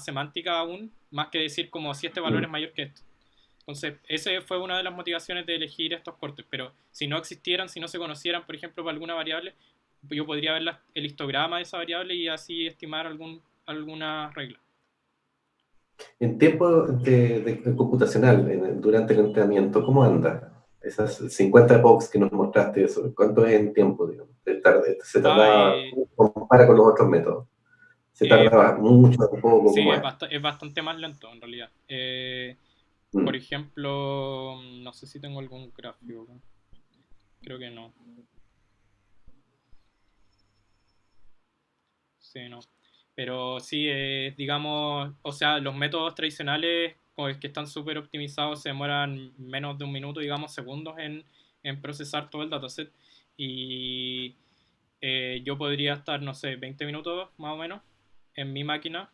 semántica aún, más que decir como si este valor es mayor que esto. Entonces, esa fue una de las motivaciones de elegir estos cortes. Pero si no existieran, si no se conocieran, por ejemplo, para alguna variable, yo podría ver el histograma de esa variable y así estimar alguna regla. En tiempo de computacional, durante el entrenamiento, ¿cómo anda? Esas 50 epochs que nos mostraste, eso, ¿cuánto es en tiempo, digamos? Se Va, tardaba, compara con los otros métodos. ¿Se eh, tardaba mucho, poco, sí, cómo es? es bastante más lento en realidad. Por Mm. ejemplo, no sé si tengo algún gráfico. Creo que no. Sí, no. Pero sí, digamos, o sea, los métodos tradicionales con el que están súper optimizados se demoran menos de un minuto, digamos, segundos en procesar todo el dataset. Y yo podría estar, no sé, 20 minutos más o menos en mi máquina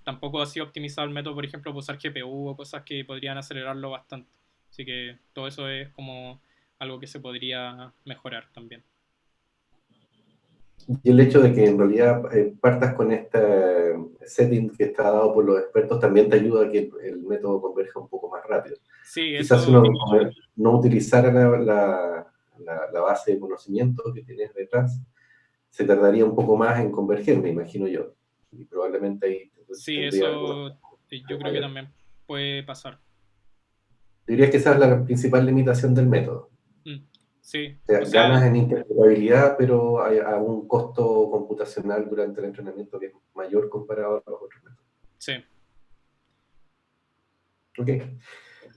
Tampoco ha sido optimizado el método, por ejemplo, para usar GPU o cosas que podrían acelerarlo bastante. Así que todo eso es como algo que se podría mejorar también. Y el hecho de que en realidad partas con este setting que está dado por los expertos también te ayuda a que el método converja un poco más rápido. Sí, Quizás si eso. uno no utilizara la base de conocimiento que tienes detrás, se tardaría un poco más en converger, me imagino yo. Y probablemente ahí Sí, tendría algunos eso yo creo que mayores. también puede pasar. Dirías que esa es la principal limitación del método. Mm, sí, O sea, o sea, ganas en interpretabilidad, pero hay a un costo computacional durante el entrenamiento que es mayor comparado a los otros métodos. sí. Ok.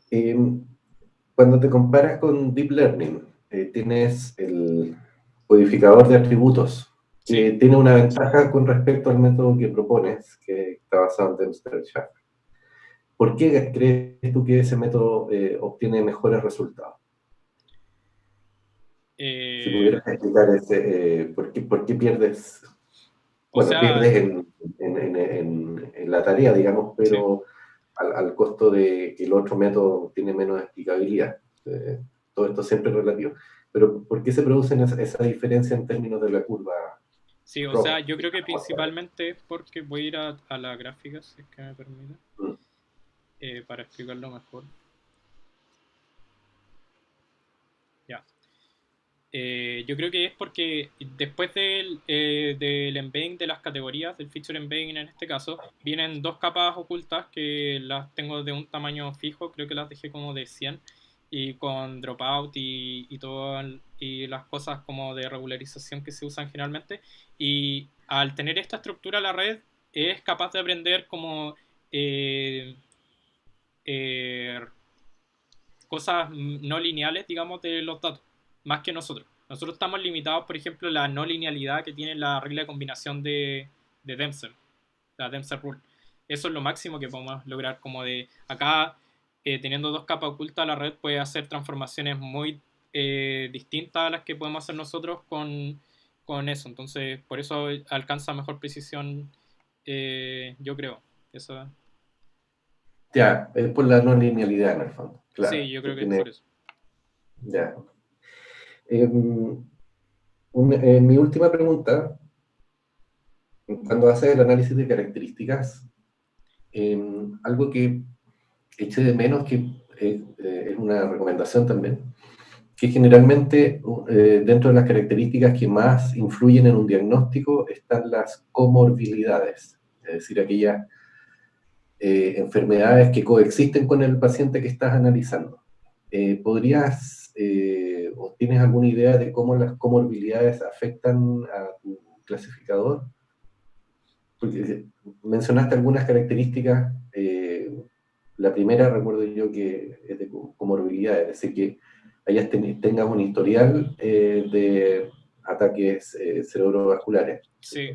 Eh, Cuando te comparas con Deep Learning, tienes el codificador de atributos, que Sí. tiene una ventaja con respecto al método que propones, que está basado en Dempster-Shaft. ¿Por qué crees tú que ese método obtiene mejores resultados? Si Eh, pudieras explicar por qué pierdes, o bueno, sea, pierdes en la tarea, digamos, sí. pero al costo de que el otro método tiene menos explicabilidad. Eh, Todo esto siempre es relativo. Pero ¿por qué se produce esa diferencia en términos de la curva Sí, o sea, ROC? yo creo que principalmente es porque voy a ir a la gráfica, si es que me permite, Mm. para explicarlo mejor. Ya. Yo creo que es porque después del embedding de las categorías, del feature embedding en este caso, vienen dos capas ocultas que las tengo de un tamaño fijo, creo que las dejé como de 100 y con dropout y las cosas como de regularización que se usan generalmente. Y al tener esta estructura, la red es capaz de aprender como eh, eh, cosas no lineales, digamos, de los datos, más que nosotros. Nosotros estamos limitados, por ejemplo, a la no linealidad que tiene la regla de combinación de Dempsey, la Dempsey Rule. Eso es lo máximo que podemos lograr, como de acá, teniendo dos capas ocultas, la red puede hacer transformaciones muy distintas a las que podemos hacer nosotros con eso. Entonces, por eso alcanza mejor precisión, yo creo. Eso, Ya, es por la no linealidad en el fondo, sí, claro. yo Que creo que es tiene, por eso. ya. Mi última pregunta, cuando haces el análisis de características, algo que eché de menos, que es una recomendación también, que generalmente dentro de las características que más influyen en un diagnóstico están las comorbilidades, es decir, aquellas enfermedades que coexisten con el paciente que estás analizando. ¿Podrías o tienes alguna idea de cómo las comorbilidades afectan a tu clasificador? Porque mencionaste algunas características. La primera recuerdo yo que es de comorbilidades, es decir, que tengas un historial de ataques cerebrovasculares. Sí,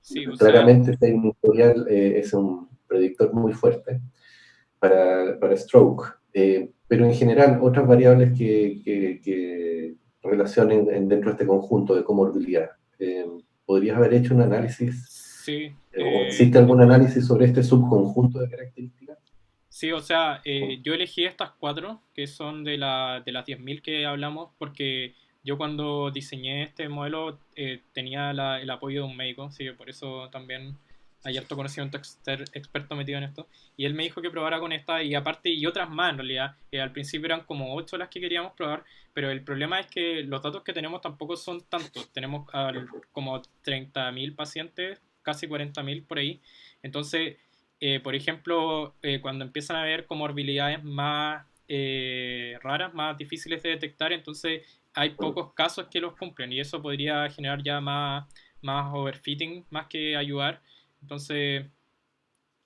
sí, o sea, Claramente, si hay un historial, es un predictor muy fuerte para stroke. Pero en general, otras variables que relacionen dentro de este conjunto de comorbilidad. ¿Podrías haber hecho un análisis sí, o existe algún análisis sobre este subconjunto de características? sí, o sea, yo elegí estas cuatro, que son de las 10.000 que hablamos, porque yo cuando diseñé este modelo tenía el apoyo de un médico, así que por eso también hay harto conocimiento experto metido en esto. Y él me dijo que probara con esta y aparte, y otras más en realidad. Al principio eran como 8 las que queríamos probar, pero el problema es que los datos que tenemos tampoco son tantos. Tenemos como 30.000 pacientes, casi 40.000 por ahí. Entonces por ejemplo, cuando empiezan a haber comorbilidades más raras, más difíciles de detectar, entonces hay pocos casos que los cumplen y eso podría generar ya más overfitting, más que ayudar. Entonces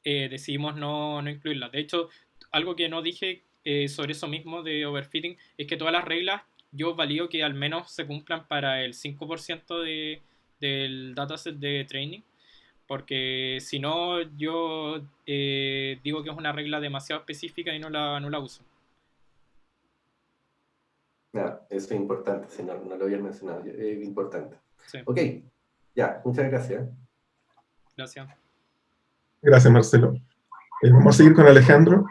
decidimos no incluirlas. De hecho, algo que no dije sobre eso mismo de overfitting es que todas las reglas yo valido que al menos se cumplan para el 5% del dataset de training porque si no yo digo que es una regla demasiado específica y no la uso. No, eso es importante, si no, no lo había mencionado, es importante. Sí, Ok, ya, muchas gracias. gracias. Gracias, Marcelo. Vamos a seguir con Alejandro.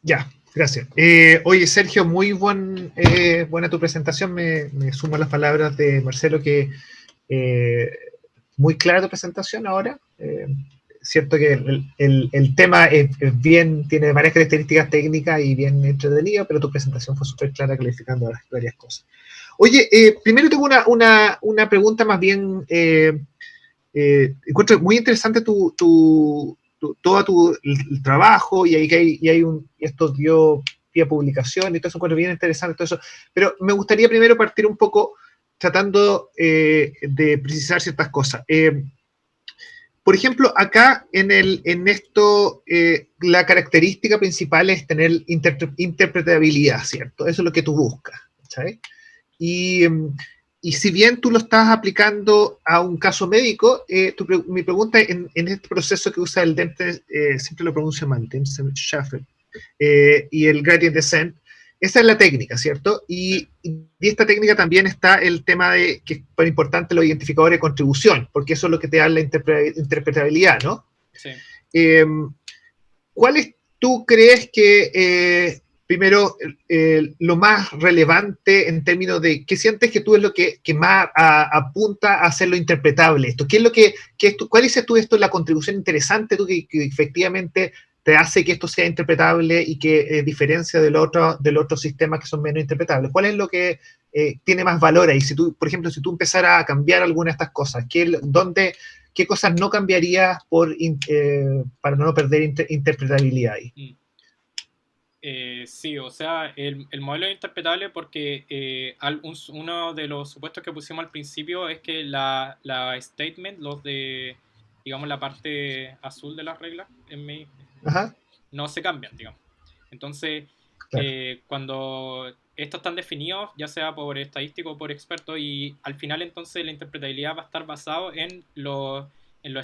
Ya, gracias. Oye, Sergio, muy buena tu presentación. Me sumo a las palabras de Marcelo, que muy clara tu presentación ahora. Cierto que el tema es bien, tiene varias características técnicas y bien entretenido, pero tu presentación fue súper clara, clarificando varias cosas. Oye, primero tengo una pregunta más bien. Encuentro muy interesante todo el trabajo, y esto dio pie a publicación y todo eso. Encuentro bien interesante todo eso, pero me gustaría primero partir un poco tratando de precisar ciertas cosas. Por ejemplo, acá en esto, la característica principal es tener interpretabilidad, ¿cierto? Eso es lo que tú buscas, ¿sabes? Y si bien tú lo estás aplicando a un caso médico, mi pregunta en este proceso que usa el Dempsey, siempre lo pronuncio mal, Dempsey-Schafer, y el gradient descent, esa es la técnica, ¿cierto? Y esta técnica también está el tema de, que es muy importante, los identificadores de contribución, porque eso es lo que te da la interpretabilidad, ¿no? Sí. ¿Cuáles tú crees que, primero, lo más relevante en términos de qué sientes que tú es lo que más apunta a hacerlo interpretable? Esto, ¿qué es lo cuál dices tú esto es la contribución interesante tú que efectivamente te hace que esto sea interpretable y que diferencia del otro sistema que son menos interpretables? ¿Cuál es lo que tiene más valor ahí? Si tú, por ejemplo, si tú empezaras a cambiar alguna de estas cosas, ¿qué cosas no cambiarías para no perder interpretabilidad ahí? Sí, o sea, el modelo es interpretable porque uno de los supuestos que pusimos al principio es que la statement, digamos, la parte azul de las reglas, Ajá. no se cambian, digamos. Entonces, Claro. cuando estos están definidos, ya sea por estadístico o por experto, y al final entonces la interpretabilidad va a estar basado en los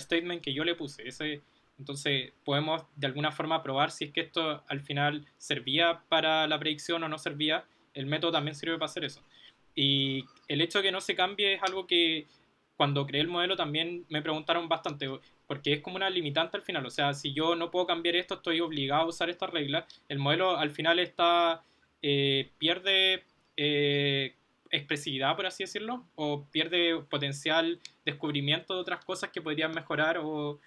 statements que yo le puse. Entonces podemos de alguna forma probar si es que esto al final servía para la predicción o no servía. El método también sirve para hacer eso. Y el hecho de que no se cambie es algo que cuando creé el modelo también me preguntaron bastante, porque es como una limitante al final. O sea, si yo no puedo cambiar esto, estoy obligado a usar estas reglas. El modelo al final pierde expresividad, por así decirlo, o pierde potencial descubrimiento de otras cosas que podrían mejorar o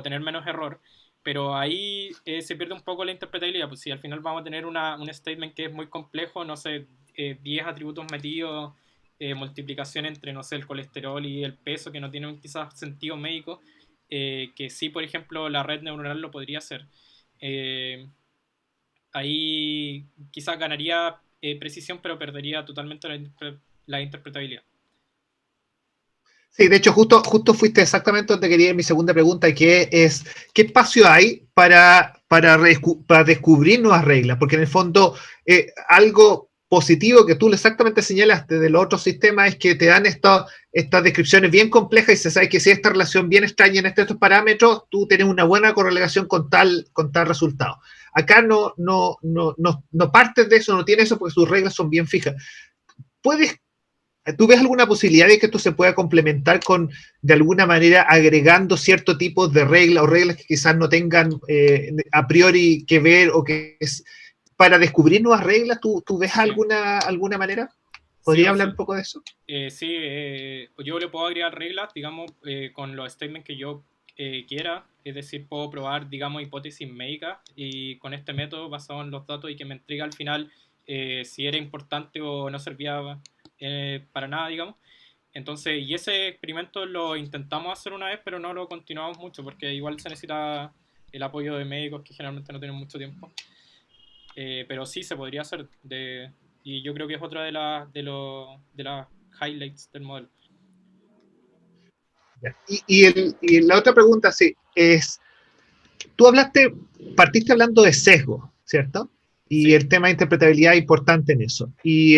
tener menos error. Pero ahí se pierde un poco la interpretabilidad. Pues si al final vamos a tener un statement que es muy complejo, no sé, 10 atributos metidos, multiplicación entre, no sé, el colesterol y el peso, que no tienen quizás sentido médico, que sí, por ejemplo, la red neuronal lo podría hacer. Ahí quizás ganaría precisión, pero perdería totalmente la interpretabilidad. Sí, de hecho, justo fuiste exactamente donde quería ir mi segunda pregunta, que es, ¿qué espacio hay para descubrir nuevas reglas? Porque en el fondo, algo positivo que tú exactamente señalaste del otro sistema es que te dan estas descripciones bien complejas y se sabe que si esta relación bien extraña en estos parámetros, tú tienes una buena correlación con tal resultado. Acá no partes de eso, no tienes eso porque sus reglas son bien fijas. ¿Tú ves alguna posibilidad de que esto se pueda complementar de alguna manera, agregando cierto tipo de reglas o reglas que quizás no tengan a priori que ver o que es para descubrir nuevas reglas? ¿Tú ves Sí. alguna manera? ¿Podría hablar un poco de eso? Sí, yo le puedo agregar reglas, digamos, con los statements que yo quiera. Es decir, puedo probar, digamos, hipótesis médicas y con este método basado en los datos y que me entrega al final si era importante o no servía para nada, digamos. Entonces, y ese experimento lo intentamos hacer una vez, pero no lo continuamos mucho porque igual se necesita el apoyo de médicos que generalmente no tienen mucho tiempo. Pero sí se podría hacer y yo creo que es otra de las highlights del modelo. Y la otra pregunta, sí, es, tú partiste hablando de sesgo, ¿cierto? Y Sí. el tema de interpretabilidad es importante en eso. Y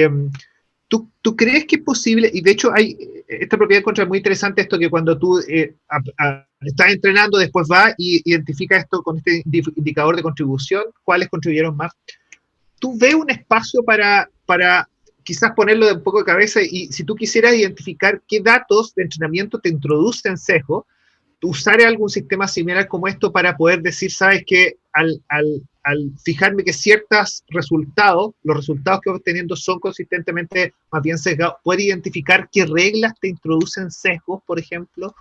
¿tú crees que es posible? Y de hecho hay esta propiedad contra muy interesante, esto que cuando tú estás entrenando, después va y identifica esto con este indicador de contribución, cuáles contribuyeron más. ¿Tú ves un espacio para quizás ponerlo de un poco de cabeza y si tú quisieras identificar qué datos de entrenamiento te introducen sesgo, usar algún sistema similar como esto para poder decir, sabes que al fijarme que ciertos resultados, los resultados que voy obteniendo son consistentemente más bien sesgados, puede identificar qué reglas te introducen sesgos, por ejemplo,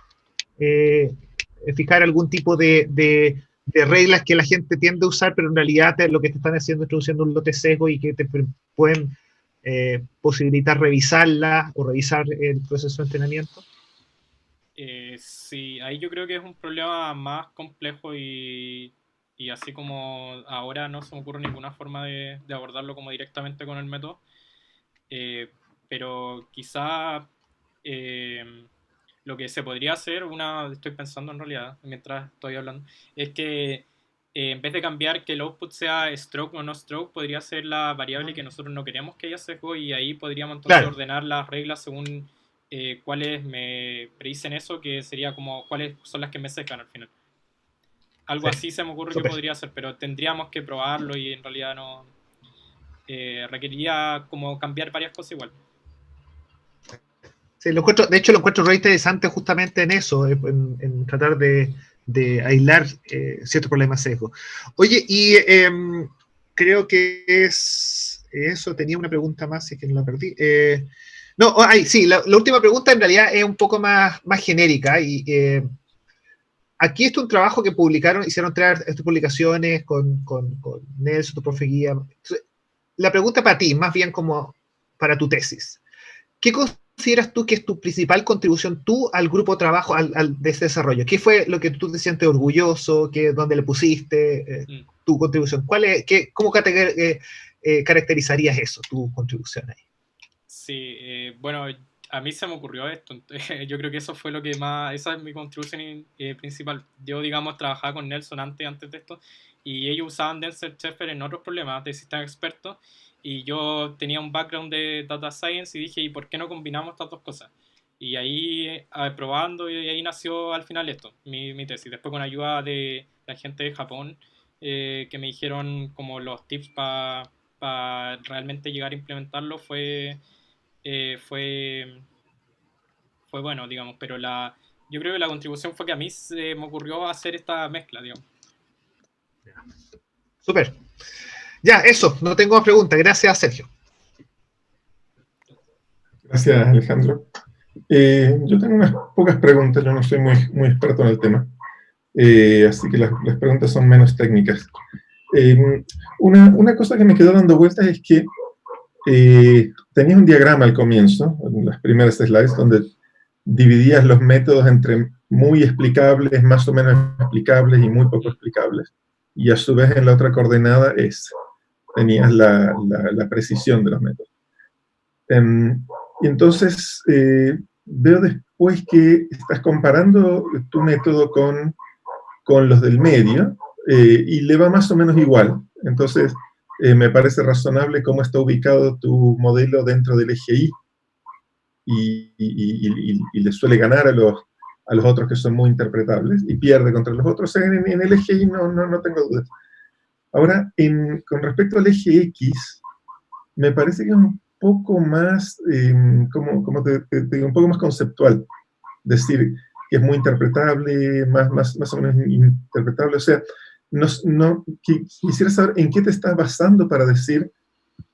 fijar algún tipo de reglas que la gente tiende a usar, pero en realidad lo que te están haciendo es introduciendo un lote sesgo y que te pueden posibilitar revisarla o revisar el proceso de entrenamiento. Sí, ahí yo creo que es un problema más complejo y así como ahora no se me ocurre ninguna forma de abordarlo como directamente con el método, pero quizá lo que se podría hacer, estoy pensando en realidad mientras estoy hablando, es que en vez de cambiar que el output sea stroke o no stroke, podría ser la variable que nosotros no queremos que haya sesgo y ahí podríamos entonces ordenar las reglas según cuáles me predicen eso, que sería como cuáles son las que me sesgan al final. Algo así se me ocurre que podría hacer, pero tendríamos que probarlo y en realidad no requeriría como cambiar varias cosas igual. Sí, de hecho lo encuentro re interesante justamente en eso, en tratar de aislar ciertos problemas sesgo. Oye, y creo que es eso, tenía una pregunta más, si es que no la perdí. Sí, la última pregunta en realidad es un poco más genérica, y aquí es un trabajo que hicieron estas publicaciones con Nelson, tu profe guía. Entonces, la pregunta para ti, más bien como para tu tesis. ¿Qué consideras tú que es tu principal contribución tú al grupo de trabajo, de ese desarrollo? ¿Qué fue lo que tú te sientes orgulloso? ¿Dónde le pusiste tu contribución? ¿Cómo caracterizarías eso, tu contribución ahí? Sí, bueno, a mí se me ocurrió esto. Yo creo que eso fue lo que más, esa es mi contribución principal. Yo, digamos, trabajaba con Nelson antes de esto, y ellos usaban Denser Sheffer en otros problemas de sistema experto, y yo tenía un background de data science y dije, ¿y por qué no combinamos estas dos cosas? Y ahí, probando, y ahí nació al final esto, mi tesis. Después con ayuda de la gente de Japón, que me dijeron como los tips para realmente llegar a implementarlo, fue bueno, digamos, pero yo creo que la contribución fue que a mí se me ocurrió hacer esta mezcla, digamos. Súper. Ya, eso, no tengo más preguntas. Gracias, Sergio. Gracias, Alejandro. Yo tengo unas pocas preguntas, yo no soy muy experto en el tema, así que las preguntas son menos técnicas. Una cosa que me quedó dando vueltas es que tenías un diagrama al comienzo, en las primeras slides, donde dividías los métodos entre muy explicables, más o menos explicables y muy poco explicables. Y a su vez en la otra coordenada tenías la precisión de los métodos. Y entonces veo después que estás comparando tu método con los del medio y le va más o menos igual. Entonces me parece razonable cómo está ubicado tu modelo dentro del eje Y y le suele ganar a los otros que son muy interpretables y pierde contra los otros. En el eje Y no tengo dudas. Ahora, con respecto al eje X, me parece que es un poco más, como te digo, un poco más conceptual. Decir que es muy interpretable, más o menos interpretable. O sea, quisiera saber en qué te estás basando para decir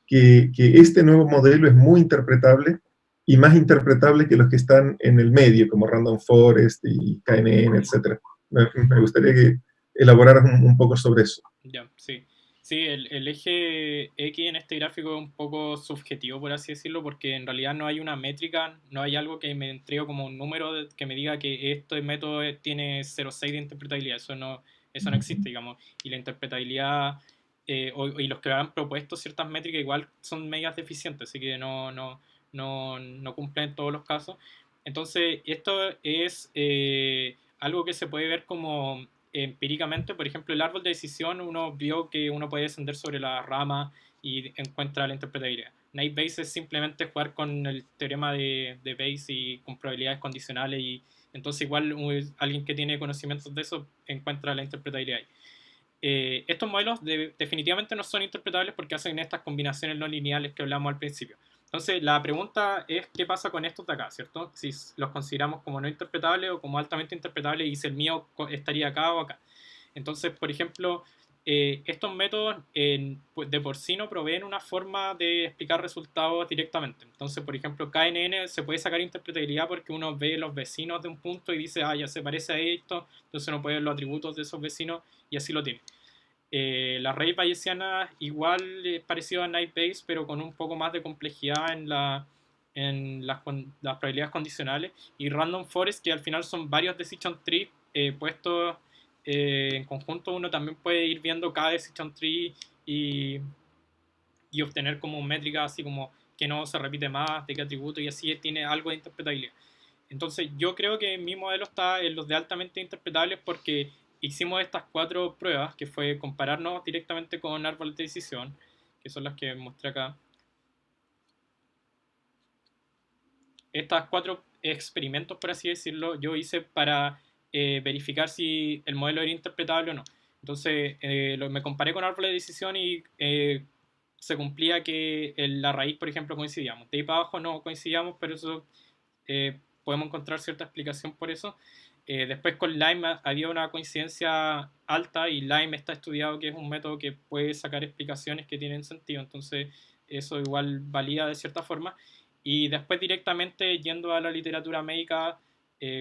que este nuevo modelo es muy interpretable y más interpretable que los que están en el medio, como Random Forest y KNN, etc. Me gustaría que elaboraras un poco sobre eso. Ya, sí. Sí, el eje X en este gráfico es un poco subjetivo, por así decirlo, porque en realidad no hay una métrica, no hay algo que me entregue como un número que me diga que este método tiene 0,6 de interpretabilidad. Eso no existe, digamos. Y la interpretabilidad, y los que han propuesto ciertas métricas igual son medias deficientes, así que no cumplen en todos los casos. Entonces, esto es algo que se puede ver como empíricamente. Por ejemplo, el árbol de decisión, uno vio que uno puede descender sobre la rama y encuentra la interpretabilidad. Naive Bayes es simplemente jugar con el teorema de Bayes y con probabilidades condicionales, y entonces igual alguien que tiene conocimientos de eso encuentra la interpretabilidad ahí. Estos modelos definitivamente no son interpretables porque hacen estas combinaciones no lineales que hablamos al principio. Entonces, la pregunta es qué pasa con estos de acá, ¿cierto? Si los consideramos como no interpretables o como altamente interpretables y si el mío estaría acá o acá. Entonces, por ejemplo, estos métodos pues, de por sí no proveen una forma de explicar resultados directamente. Entonces, por ejemplo, KNN se puede sacar interpretabilidad porque uno ve los vecinos de un punto y dice, ah, ya se parece a esto, entonces uno puede ver los atributos de esos vecinos y así lo tiene. La raíz bayesiana igual es parecido a Naive Bayes, pero con un poco más de complejidad en las probabilidades condicionales. Y Random Forest, que al final son varios decision trees puestos en conjunto, uno también puede ir viendo cada decision tree y obtener como métricas así como que no se repite más, de qué atributo, y así tiene algo de interpretabilidad. Entonces yo creo que mi modelo está en los de altamente interpretables porque hicimos estas 4 pruebas, que fue compararnos directamente con árboles de decisión, que son las que mostré acá. Estas 4 experimentos, por así decirlo, yo hice para verificar si el modelo era interpretable o no. Entonces me comparé con árboles de decisión y se cumplía que la raíz, por ejemplo, coincidíamos. De ahí para abajo no coincidíamos, pero eso podemos encontrar cierta explicación por eso. Después con Lime había una coincidencia alta y Lime está estudiado que es un método que puede sacar explicaciones que tienen sentido, entonces eso igual valía de cierta forma. Y después directamente yendo a la literatura médica,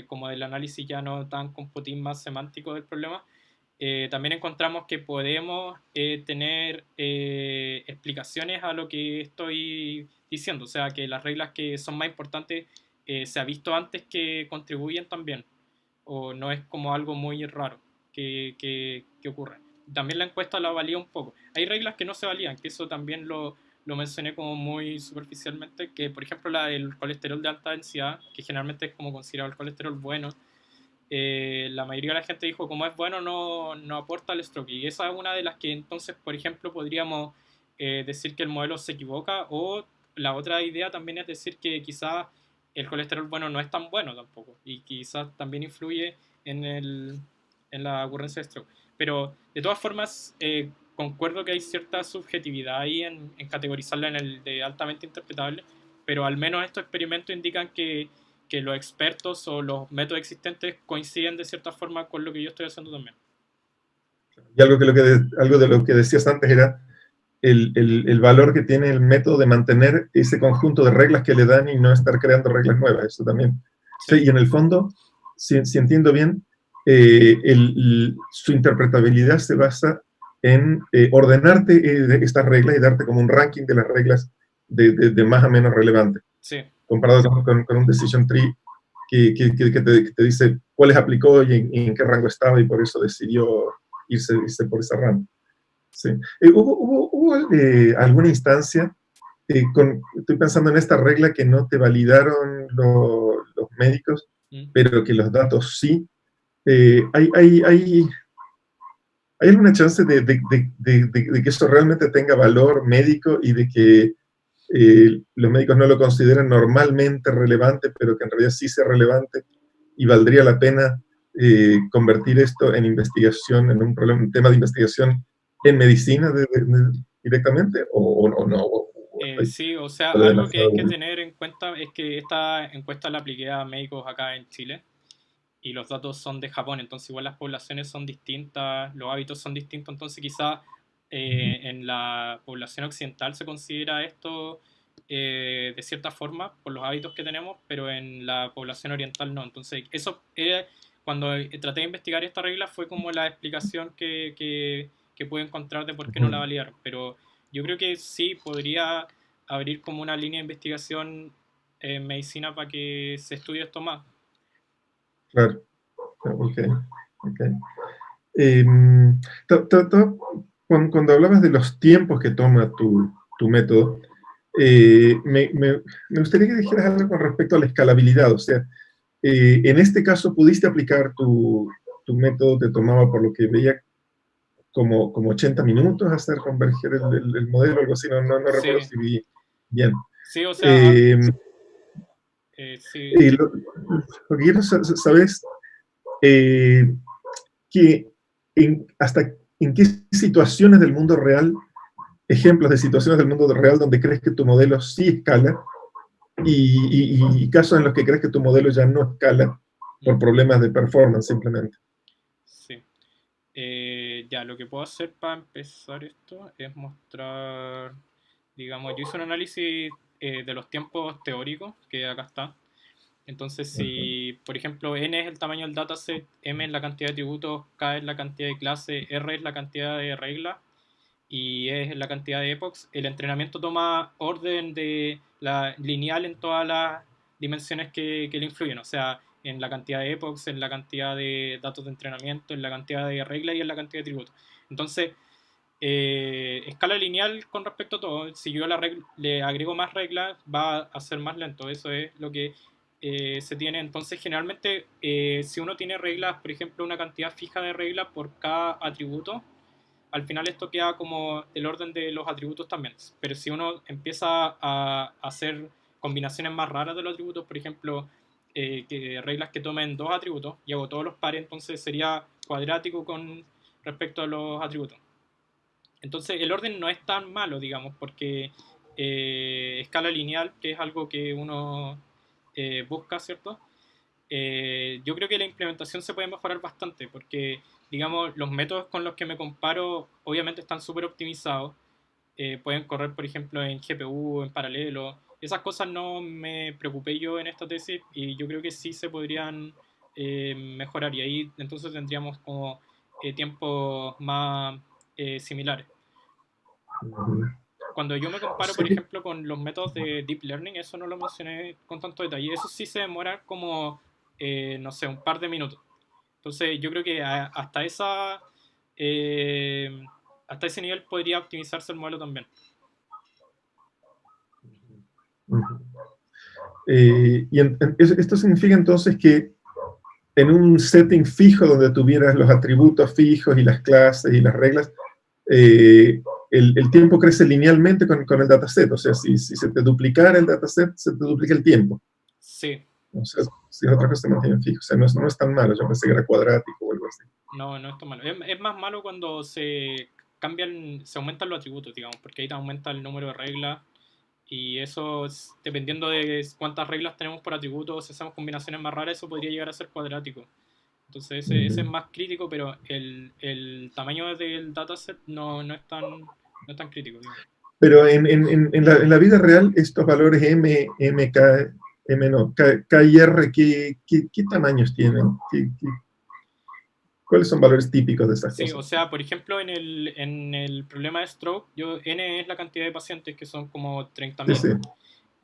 como del análisis ya no tan computín más semántico del problema, también encontramos que podemos tener explicaciones a lo que estoy diciendo, o sea que las reglas que son más importantes se ha visto antes que contribuyen también, o no es como algo muy raro que ocurre. También la encuesta la valía un poco. Hay reglas que no se valían, que eso también lo mencioné como muy superficialmente, que por ejemplo la del colesterol de alta densidad, que generalmente es como considerado el colesterol bueno, la mayoría de la gente dijo como es bueno no aporta al stroke, y esa es una de las que entonces por ejemplo podríamos decir que el modelo se equivoca, o la otra idea también es decir que quizás el colesterol bueno no es tan bueno tampoco y quizás también influye en la ocurrencia de stroke, pero de todas formas concuerdo que hay cierta subjetividad ahí en categorizarla en el de altamente interpretable, pero al menos estos experimentos indican que los expertos o los métodos existentes coinciden de cierta forma con lo que yo estoy haciendo también. Y algo de lo que decías antes era el valor que tiene el método de mantener ese conjunto de reglas que le dan y no estar creando reglas nuevas, eso también. Sí, y en el fondo, si entiendo bien, su interpretabilidad se basa en ordenarte estas reglas y darte como un ranking de las reglas de más a menos relevante. Sí. Comparado con un decision tree que te dice cuáles aplicó y en qué rango estaba y por eso decidió irse por esa rama. Sí. ¿Hubo alguna instancia, estoy pensando en esta regla que no te validaron los médicos, pero que los datos sí? ¿Hay alguna chance de que eso realmente tenga valor médico y de que los médicos no lo consideran normalmente relevante, pero que en realidad sí sea relevante y valdría la pena convertir esto en investigación, en un tema de investigación en medicina directamente, o no? Sí, o sea, algo que hay que tener en cuenta es que esta encuesta la apliqué a médicos acá en Chile y los datos son de Japón, entonces igual las poblaciones son distintas, los hábitos son distintos, entonces quizás en la población occidental se considera esto de cierta forma por los hábitos que tenemos, pero en la población oriental no. Entonces eso cuando traté de investigar esta regla fue como la explicación que pude encontrar de por qué no la validaron, pero yo creo que sí podría abrir como una línea de investigación en medicina para que se estudie esto más. Claro, ok. Cuando hablabas de los tiempos que toma tu método, me gustaría que dijeras algo con respecto a la escalabilidad. O sea, en este caso pudiste aplicar tu método, te tomaba por lo que veía como 80 minutos hacer converger el modelo, algo así, no recuerdo si vi bien. Sí, o sea... sí. Lo que quiero saber es hasta en qué situaciones del mundo real ejemplos de situaciones del mundo real donde crees que tu modelo sí escala y casos en los que crees que tu modelo ya no escala por problemas de performance simplemente. Sí. Ya, lo que puedo hacer para empezar esto es mostrar, digamos, yo hice un análisis de los tiempos teóricos, que acá está. Entonces, si, por ejemplo, n es el tamaño del dataset, m es la cantidad de atributos, k es la cantidad de clase, r es la cantidad de reglas y e es la cantidad de epochs, el entrenamiento toma orden de la lineal en todas las dimensiones que le influyen, o sea, en la cantidad de epochs, en la cantidad de datos de entrenamiento, en la cantidad de reglas y en la cantidad de atributos. Entonces, escala lineal con respecto a todo. Si yo le agrego más reglas, va a ser más lento. Eso es lo que se tiene. Entonces, generalmente, si uno tiene reglas, por ejemplo, una cantidad fija de reglas por cada atributo, al final esto queda como el orden de los atributos también. Pero si uno empieza a hacer combinaciones más raras de los atributos, por ejemplo, reglas que tomen dos atributos y hago todos los pares, entonces sería cuadrático con respecto a los atributos. Entonces el orden no es tan malo, digamos, porque escala lineal, que es algo que uno busca, ¿cierto? Yo creo que la implementación se puede mejorar bastante, porque, digamos, los métodos con los que me comparo obviamente están súper optimizados. Pueden correr, por ejemplo, en GPU, en paralelo. Esas cosas no me preocupé yo en esta tesis y yo creo que sí se podrían mejorar y ahí entonces tendríamos como tiempos más similares. Cuando yo me comparo, por Sí. ejemplo, con los métodos de Deep Learning, eso no lo mencioné con tanto detalle. Eso sí se demora como, no sé, un par de minutos. Entonces, yo creo que eh, hasta ese nivel podría optimizarse el modelo también. Esto significa entonces que en un setting fijo donde tuvieras los atributos fijos y las clases y las reglas, el tiempo crece linealmente con el dataset. O sea, si se te duplicara el dataset, se te duplica el tiempo. Sí. O sea, si otra cosa se mantiene fijo. O sea, no es tan malo. Yo pensé que era cuadrático o algo así. No es tan malo. Es más malo cuando se aumentan los atributos, digamos, porque ahí te aumenta el número de reglas y eso, dependiendo de cuántas reglas tenemos por atributo, si hacemos combinaciones más raras, eso podría llegar a ser cuadrático. Entonces ese es más crítico, pero el tamaño del dataset no es tan crítico, digamos. Pero en la vida real, estos valores M, K, K y R, ¿qué tamaños tienen? ¿Cuáles son valores típicos de esas Sí, cosas? o sea, por ejemplo, en el problema de stroke, N es la cantidad de pacientes, que son como Sí, 30.000. sí,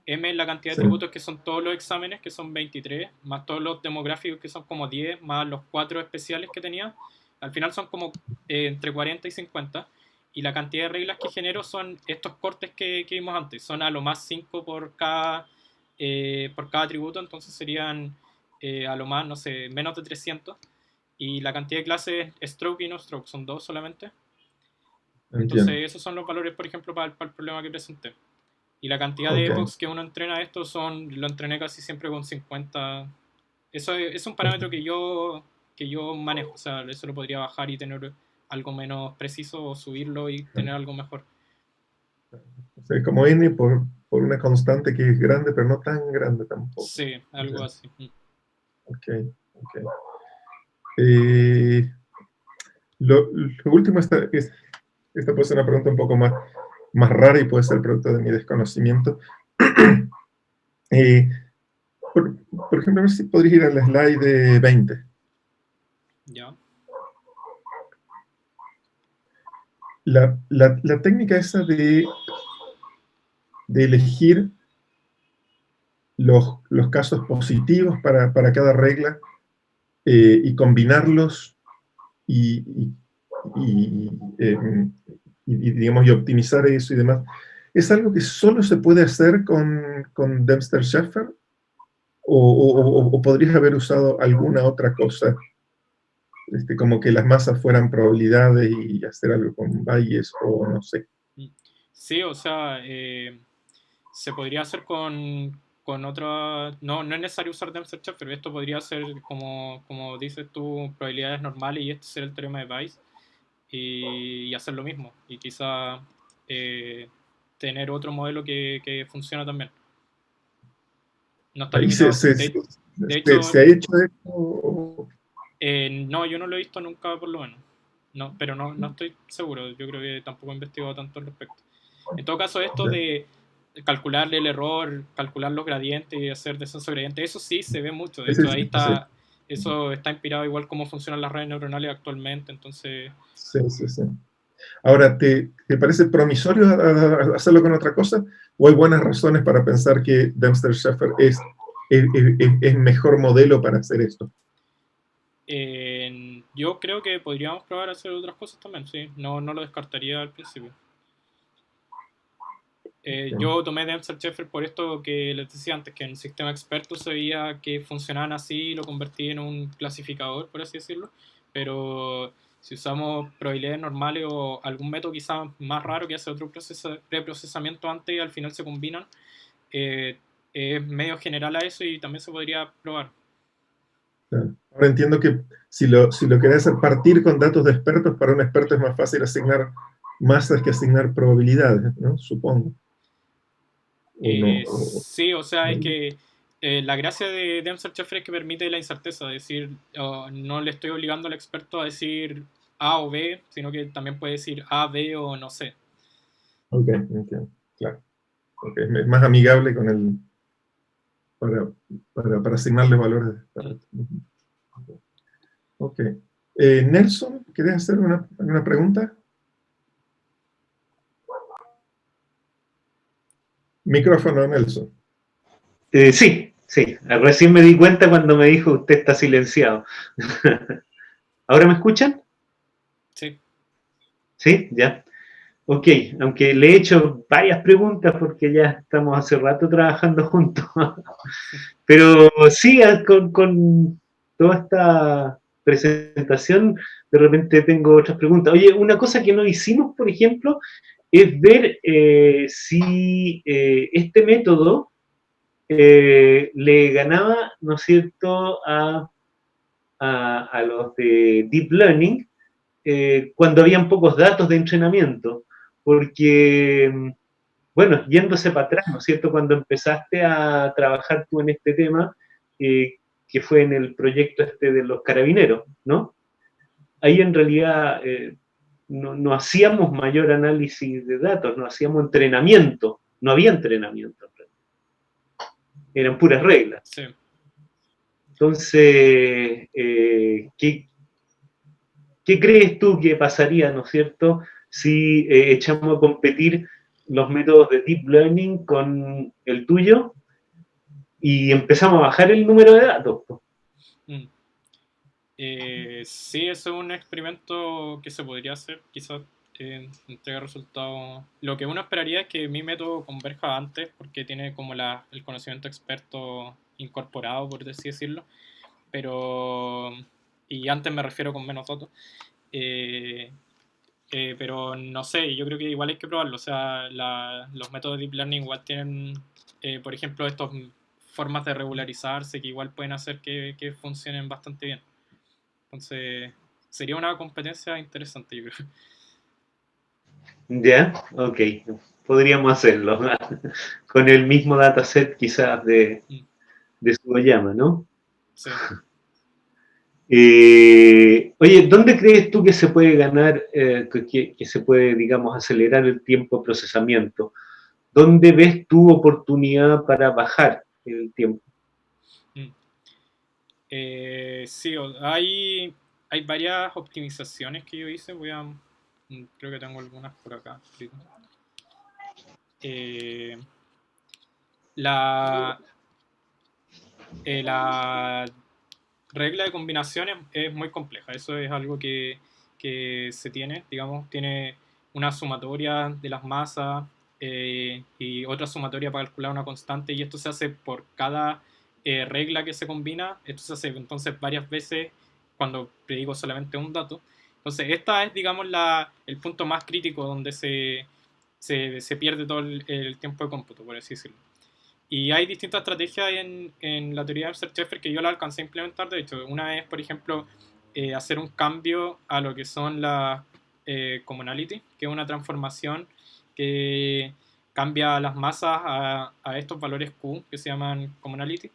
M es la cantidad de sí. atributos, que son todos los exámenes, que son 23, más todos los demográficos, que son como 10, más los 4 especiales que tenía. Al final son como entre 40 y 50. Y la cantidad de reglas que genero son estos cortes que vimos antes. Son a lo más 5 por cada atributo, entonces serían a lo más, no sé, menos de 300. Y la cantidad de clases stroke y no stroke son 2 solamente. Entonces Entiendo. esos son los valores, por ejemplo, para el problema que presenté. Y la cantidad de Ok. epochs que uno entrena esto lo entrené casi siempre con 50. Eso es un parámetro que yo manejo. O sea, eso lo podría bajar y tener algo menos preciso o subirlo y tener algo mejor. O sea, como N por una constante que es grande, pero no tan grande tampoco. Sí, algo Ya. así. Ok, ok. Eh, lo último, esta puede ser una pregunta un poco más rara y puede ser producto de mi desconocimiento. Eh, por ejemplo, a ver si podrías ir al slide 20. Ya. La técnica esa de elegir los casos positivos para cada regla y combinarlos y, y, eh, digamos, y optimizar eso y demás, ¿es algo que solo se puede hacer con Dempster-Shaffer? ¿O podrías haber usado alguna otra cosa? Como que las masas fueran probabilidades y hacer algo con Bayes o no sé. Sí, o sea, se podría hacer con otra. No es necesario usar Dempster Chart, pero esto podría ser, como dices tú, probabilidades normales y este ser el teorema de Bayes y hacer lo mismo. Y quizá tener otro modelo que funciona también. No está Ahí limitado. De hecho, se ha hecho esto. no, yo no lo he visto nunca por lo menos. No, pero no estoy seguro. Yo creo que tampoco he investigado tanto al respecto. En todo caso, esto de calcularle el error, calcular los gradientes y hacer descenso gradiente, eso sí se ve mucho. De hecho, ahí está, eso está inspirado igual cómo funcionan las redes neuronales actualmente. Entonces, Sí. Ahora, ¿te parece promisorio hacerlo con otra cosa? ¿O hay buenas razones para pensar que Dempster-Shafer es mejor modelo para hacer esto? yo creo que podríamos probar a hacer otras cosas también, sí. No lo descartaría al principio. Yo tomé Dempster-Shafer por esto que les decía antes, que en el sistema experto se veía que funcionaban así y lo convertí en un clasificador, por así decirlo. Pero si usamos probabilidades normales o algún método quizás más raro que hace otro preprocesamiento antes y al final se combinan, es medio general a eso y también se podría probar. Claro. Ahora entiendo que si lo querés hacer partir con datos de expertos, para un experto es más fácil asignar masas que asignar probabilidades, ¿no? Supongo. Sí, o sea, es que la gracia de Dempster-Shafer es que permite la incerteza, es decir, no le estoy obligando al experto a decir A o B, sino que también puede decir A, B o no sé. Ok, entiendo, claro. Okay. Es más amigable con el para asignarle valores de experto. Ok. Nelson, ¿querés hacer una pregunta? Micrófono, Nelson. Sí. Recién me di cuenta cuando me dijo usted está silenciado. ¿Ahora me escuchan? Sí. Sí, ya. Ok, aunque le he hecho varias preguntas porque ya estamos hace rato trabajando juntos. Pero sí, con toda esta presentación, de repente tengo otras preguntas. Oye, una cosa que no hicimos, por ejemplo, es ver si este método le ganaba, ¿no es cierto?, a los de Deep Learning cuando habían pocos datos de entrenamiento. Porque, bueno, yéndose para atrás, ¿no es cierto?, cuando empezaste a trabajar tú en este tema, que fue en el proyecto este de los carabineros, ¿no? Ahí en realidad no hacíamos mayor análisis de datos, no hacíamos entrenamiento, no había entrenamiento, eran puras reglas. Sí. Entonces, ¿qué crees tú que pasaría, ¿no es cierto?, si echamos a competir los métodos de Deep Learning con el tuyo y empezamos a bajar el número de datos. Mm. Sí, eso es un experimento que se podría hacer, quizás entrega resultados. Lo que uno esperaría es que mi método converja antes, porque tiene como el conocimiento experto incorporado, por así decirlo, pero, y antes me refiero con menos datos, eh, pero no sé, yo creo que igual hay que probarlo, o sea, los métodos de Deep Learning igual tienen, por ejemplo, estas formas de regularizarse que igual pueden hacer que funcionen bastante bien. Entonces, sería una competencia interesante, yo creo. Ya, ok, podríamos hacerlo con el mismo dataset quizás de Sugiyama, ¿no? Sí. Oye, ¿dónde crees tú que se puede ganar, que se puede, digamos, acelerar el tiempo de procesamiento? ¿Dónde ves tu oportunidad para bajar el tiempo? Sí, hay varias optimizaciones que yo hice. Creo que tengo algunas por acá. La, la regla de combinaciones es muy compleja. Eso es algo que se tiene, digamos, tiene una sumatoria de las masas y otra sumatoria para calcular una constante, y esto se hace por cada regla que se combina. Esto se hace entonces varias veces cuando predigo solamente un dato. Entonces, esta es, digamos, el punto más crítico donde se pierde todo el tiempo de cómputo, por así decirlo. Y hay distintas estrategias en la teoría de Amsterdam-Sheffer que yo la alcancé a implementar. De hecho, una es, por ejemplo, hacer un cambio a lo que son las commonality, que es una transformación que cambia las masas a estos valores Q que se llaman commonality.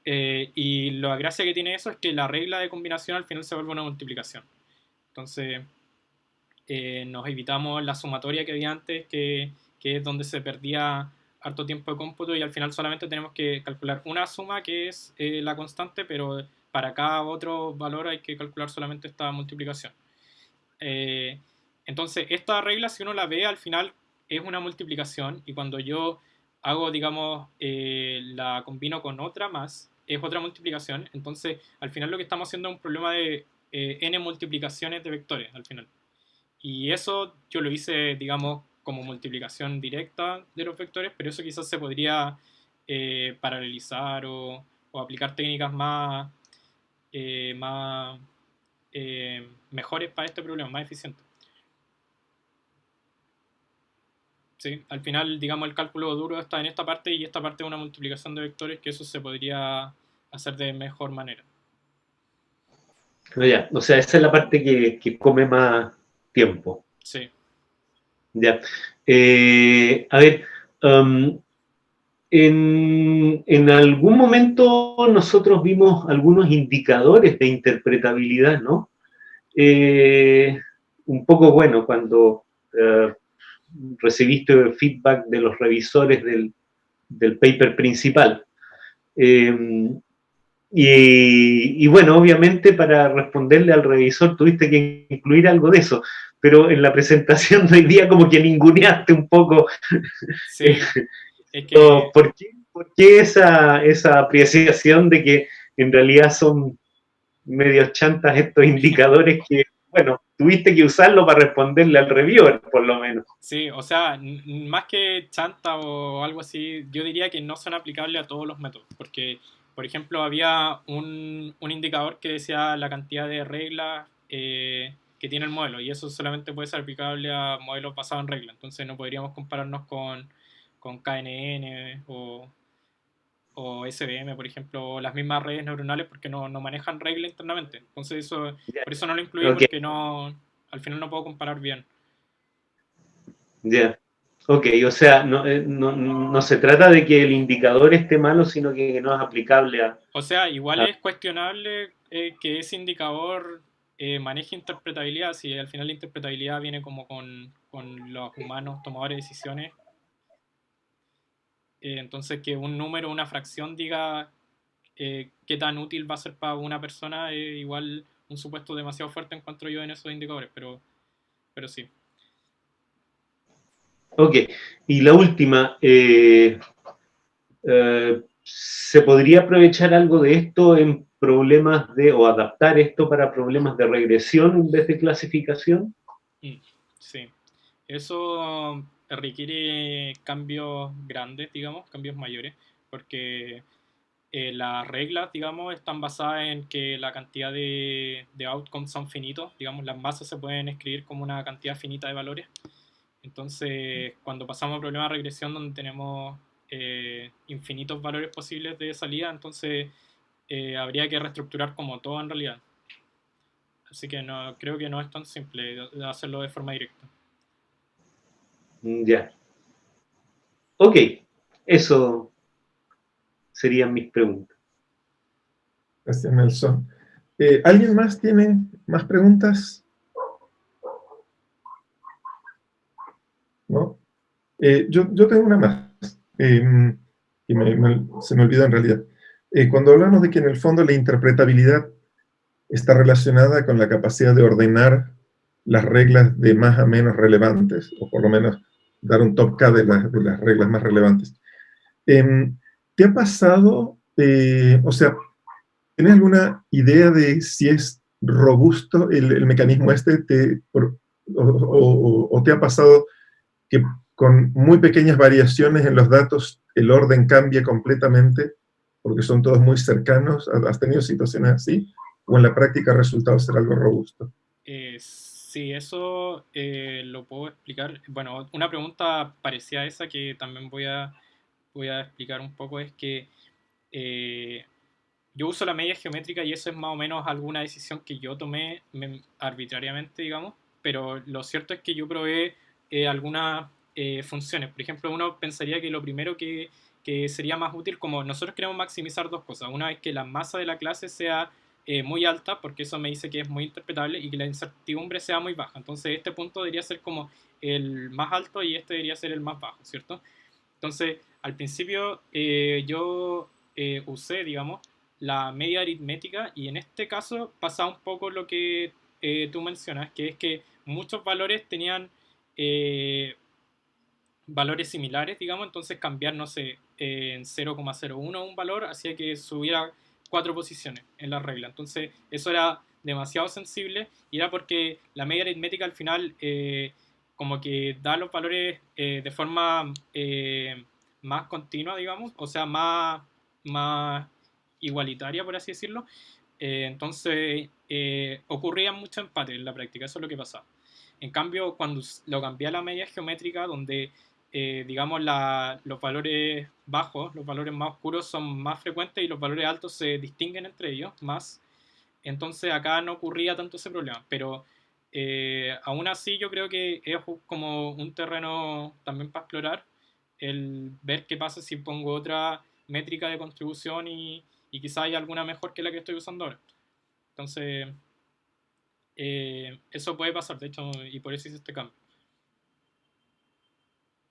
Y la gracia que tiene eso es que la regla de combinación al final se vuelve una multiplicación. Entonces nos evitamos la sumatoria que había antes, que es donde se perdía harto tiempo de cómputo, y al final solamente tenemos que calcular una suma que es la constante, pero para cada otro valor hay que calcular solamente esta multiplicación. Entonces esta regla, si uno la ve, al final es una multiplicación, y cuando yo hago, digamos, la combino con otra más, es otra multiplicación. Entonces al final lo que estamos haciendo es un problema de n multiplicaciones de vectores al final. Y eso yo lo hice, digamos, como multiplicación directa de los vectores, pero eso quizás se podría paralelizar o aplicar técnicas más mejores para este problema, más eficientes. ¿Sí? Al final, digamos, el cálculo duro está en esta parte, y esta parte es una multiplicación de vectores, que eso se podría hacer de mejor manera. Ya, o sea, esa es la parte que come más tiempo. Sí. Ya. A ver, en algún momento nosotros vimos algunos indicadores de interpretabilidad, ¿no? Un poco bueno cuando recibiste feedback de los revisores del paper principal. Y bueno, obviamente para responderle al revisor tuviste que incluir algo de eso, pero en la presentación de hoy día como que ninguneaste un poco. Sí, es que... ¿Por qué esa apreciación de que en realidad son medios chantas estos indicadores que, bueno, tuviste que usarlo para responderle al reviewer, por lo menos? Sí, o sea, más que chanta o algo así, yo diría que no son aplicables a todos los métodos, porque, por ejemplo, había un indicador que decía la cantidad de reglas que tiene el modelo, y eso solamente puede ser aplicable a modelos basados en reglas. Entonces no podríamos compararnos con KNN o SVM, por ejemplo, o las mismas redes neuronales, porque no manejan reglas internamente. Entonces eso, por eso no lo incluí, Okay. porque al final no puedo comparar bien. Ya, ok, o sea, no se trata de que el indicador esté malo, sino que no es aplicable a... O sea, igual es cuestionable que ese indicador maneje interpretabilidad, si al final la interpretabilidad viene como con los humanos tomadores de decisiones. Entonces que un número, una fracción diga qué tan útil va a ser para una persona, igual un supuesto demasiado fuerte encuentro yo en esos indicadores, pero sí. Ok, y la última, ¿se podría aprovechar algo de esto en problemas o adaptar esto para problemas de regresión en vez de clasificación? Sí, eso requiere cambios grandes, digamos, cambios mayores, porque las reglas, digamos, están basadas en que la cantidad de outcomes son finitos, digamos, las masas se pueden escribir como una cantidad finita de valores. Entonces, cuando pasamos a problemas de regresión donde tenemos infinitos valores posibles de salida, entonces habría que reestructurar como todo en realidad. Así que no, creo que no es tan simple de hacerlo de forma directa. Ya. Ok, eso serían mis preguntas. Gracias, Nelson. ¿Alguien más tiene más preguntas? ¿No? Yo tengo una más, y se me olvidó en realidad. Cuando hablamos de que en el fondo la interpretabilidad está relacionada con la capacidad de ordenar las reglas de más a menos relevantes, o por lo menos dar un top K de las reglas más relevantes. ¿Te ha pasado, o sea, tienes alguna idea de si es robusto el mecanismo este, o te ha pasado que con muy pequeñas variaciones en los datos el orden cambia completamente porque son todos muy cercanos? ¿Has tenido situaciones así? ¿O en la práctica ha resultado ser algo robusto? Sí, eso lo puedo explicar. Bueno, una pregunta parecida a esa que también voy a explicar un poco es que yo uso la media geométrica, y eso es más o menos alguna decisión que yo tomé arbitrariamente, digamos, pero lo cierto es que yo probé algunas funciones. Por ejemplo, uno pensaría que lo primero que sería más útil, como nosotros queremos maximizar dos cosas. Una es que la masa de la clase sea muy alta, porque eso me dice que es muy interpretable, y que la incertidumbre sea muy baja. Entonces este punto debería ser como el más alto y este debería ser el más bajo, ¿cierto? Entonces, al principio yo usé, digamos, la media aritmética, y en este caso pasa un poco lo que tú mencionas, que es que muchos valores tenían valores similares, digamos, entonces cambiar, no sé, en 0,01 un valor hacía que subiera 4 posiciones en la regla. Entonces eso era demasiado sensible, y era porque la media aritmética al final como que da los valores de forma más continua, digamos, o sea, más igualitaria, por así decirlo. Entonces ocurría mucho empate en la práctica, eso es lo que pasaba. En cambio, cuando lo cambié a la media geométrica, donde digamos los valores bajos, los valores más oscuros son más frecuentes y los valores altos se distinguen entre ellos más, entonces acá no ocurría tanto ese problema. Pero aún así yo creo que es como un terreno también para explorar, el ver qué pasa si pongo otra métrica de contribución y quizá hay alguna mejor que la que estoy usando ahora. Entonces, eso puede pasar, de hecho, y por eso hice este cambio.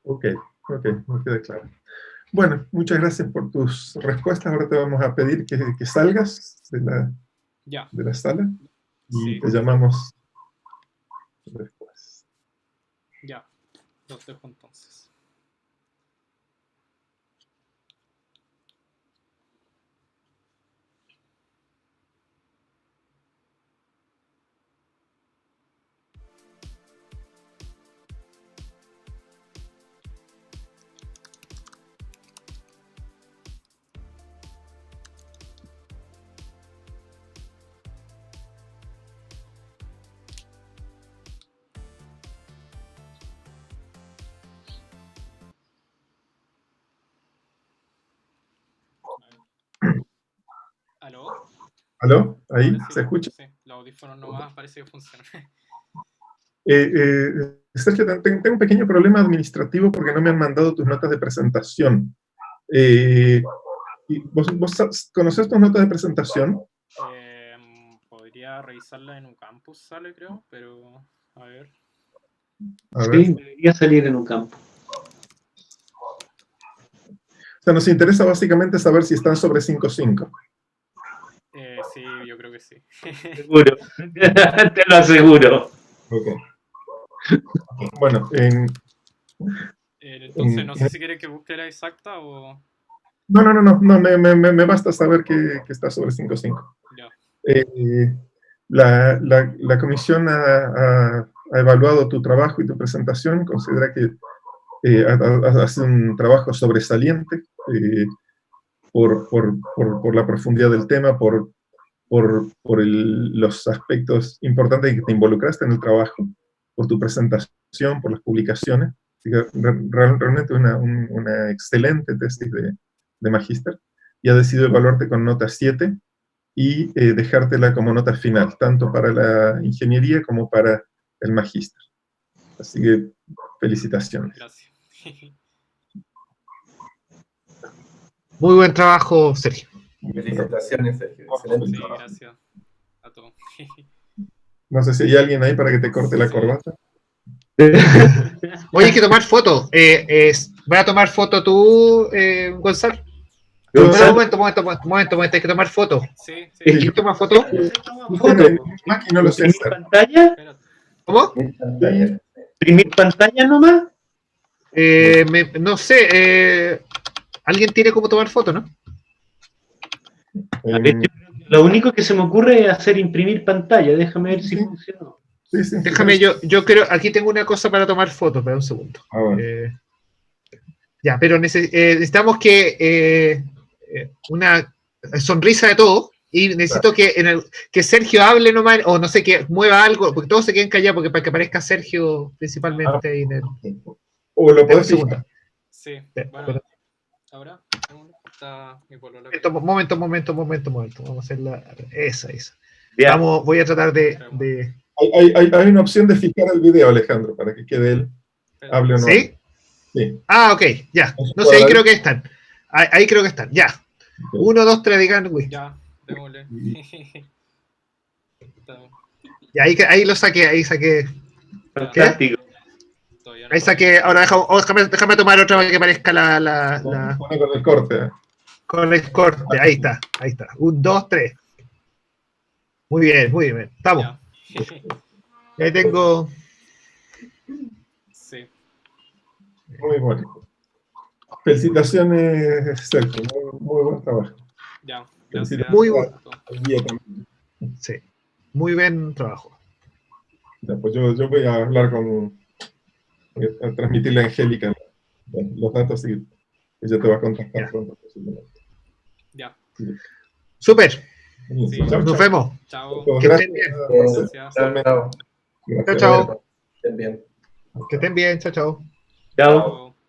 Ok, me queda claro. Bueno, muchas gracias por tus respuestas. Ahora te vamos a pedir que salgas de la sala y Sí. te llamamos después. Ya, los dejo entonces. ¿Aló? ¿Aló? ¿Ahí? Ahora sí, ¿Se escucha? sí, los audífonos nomás parece que funcionan. Sergio, tengo un pequeño problema administrativo porque no me han mandado tus notas de presentación. ¿Vos conoces tus notas de presentación? Podría revisarla en un campus, sale creo, pero a ver. A ver. Sí, debería salir en un campo. O sea, nos interesa básicamente saber si están sobre 5.5. Sí, yo creo que sí. Seguro. Te lo aseguro. Ok. Bueno, entonces, no sé si quieres que busque la exacta o... No, me basta saber que está sobre 5.5. Ya. La comisión ha evaluado tu trabajo y tu presentación, considera que haces un trabajo sobresaliente por la profundidad del tema, por los aspectos importantes en que te involucraste en el trabajo, por tu presentación, por las publicaciones. Realmente una excelente tesis de magíster, y ha decidido evaluarte con nota 7 y dejártela como nota final, tanto para la ingeniería como para el magíster. Así que felicitaciones. Gracias. Muy buen trabajo, Sergio. Felicitaciones, Sergio. Excelente Sí, trabajo. gracias a todos. No sé si hay alguien ahí para que te corte la corbata. Oye, hay que tomar foto. ¿Vas a tomar foto tú, Gonzalo? Gonzalo. Momento, hay que tomar foto. Sí, sí. ¿Quién toma foto? No lo sé ¿Imprimir hacer. pantalla? Espérate. ¿Cómo? ¿Imprimir pantalla nomás? No sé, ¿alguien tiene cómo tomar foto, no? A ver, lo único que se me ocurre es hacer imprimir pantalla. Déjame ver si Sí. funciona. Sí, Déjame, yo creo, aquí tengo una cosa para tomar fotos, espera un segundo. Ah, bueno. Ya, pero necesitamos que una sonrisa de todo, y necesito que Sergio hable nomás, o no sé, que mueva algo, porque todos se queden callados, porque para que aparezca Sergio principalmente ahí en el... O lo un podés segundo. fijar. Sí, bueno, Pero- ahora está mi polola. Momento, vamos a hacer esa. Ya. Voy a tratar de... Hay una opción de fijar el video, Alejandro, para que quede él, hable o no. ¿Sí? Sí. Ah, ok, ya. No sé, ahí creo que están. Ahí creo que están, ya. 1, 2, 3, digan, güey. Ya, démosle. Y ahí lo saqué, ahí saqué. Fantástico. Todavía no. Ahí saqué. Ahora déjame tomar otra para que aparezca la Pone con el corte. con el corte. Ahí está, ahí está. 1, 2, 3. Muy bien, muy bien. Estamos. Ya. Y ahí tengo. Sí. Muy bueno. Felicitaciones, Sergio. Muy buen trabajo. Ya. Gracias. Muy bueno. El día también. Sí. Muy buen trabajo. Ya, pues yo voy a hablar a transmitirle a Angélica los datos y ella te va a contactar Ya. pronto. Posiblemente. Ya. Súper. Buenísimo. Sí. Chao, Nos chao. vemos. Chao. Pues Que gracias. estén bien. Gracias. Chao. Gracias. Chao, chao. Estén bien. Que estén bien. Chao, chao. Chao. Chao.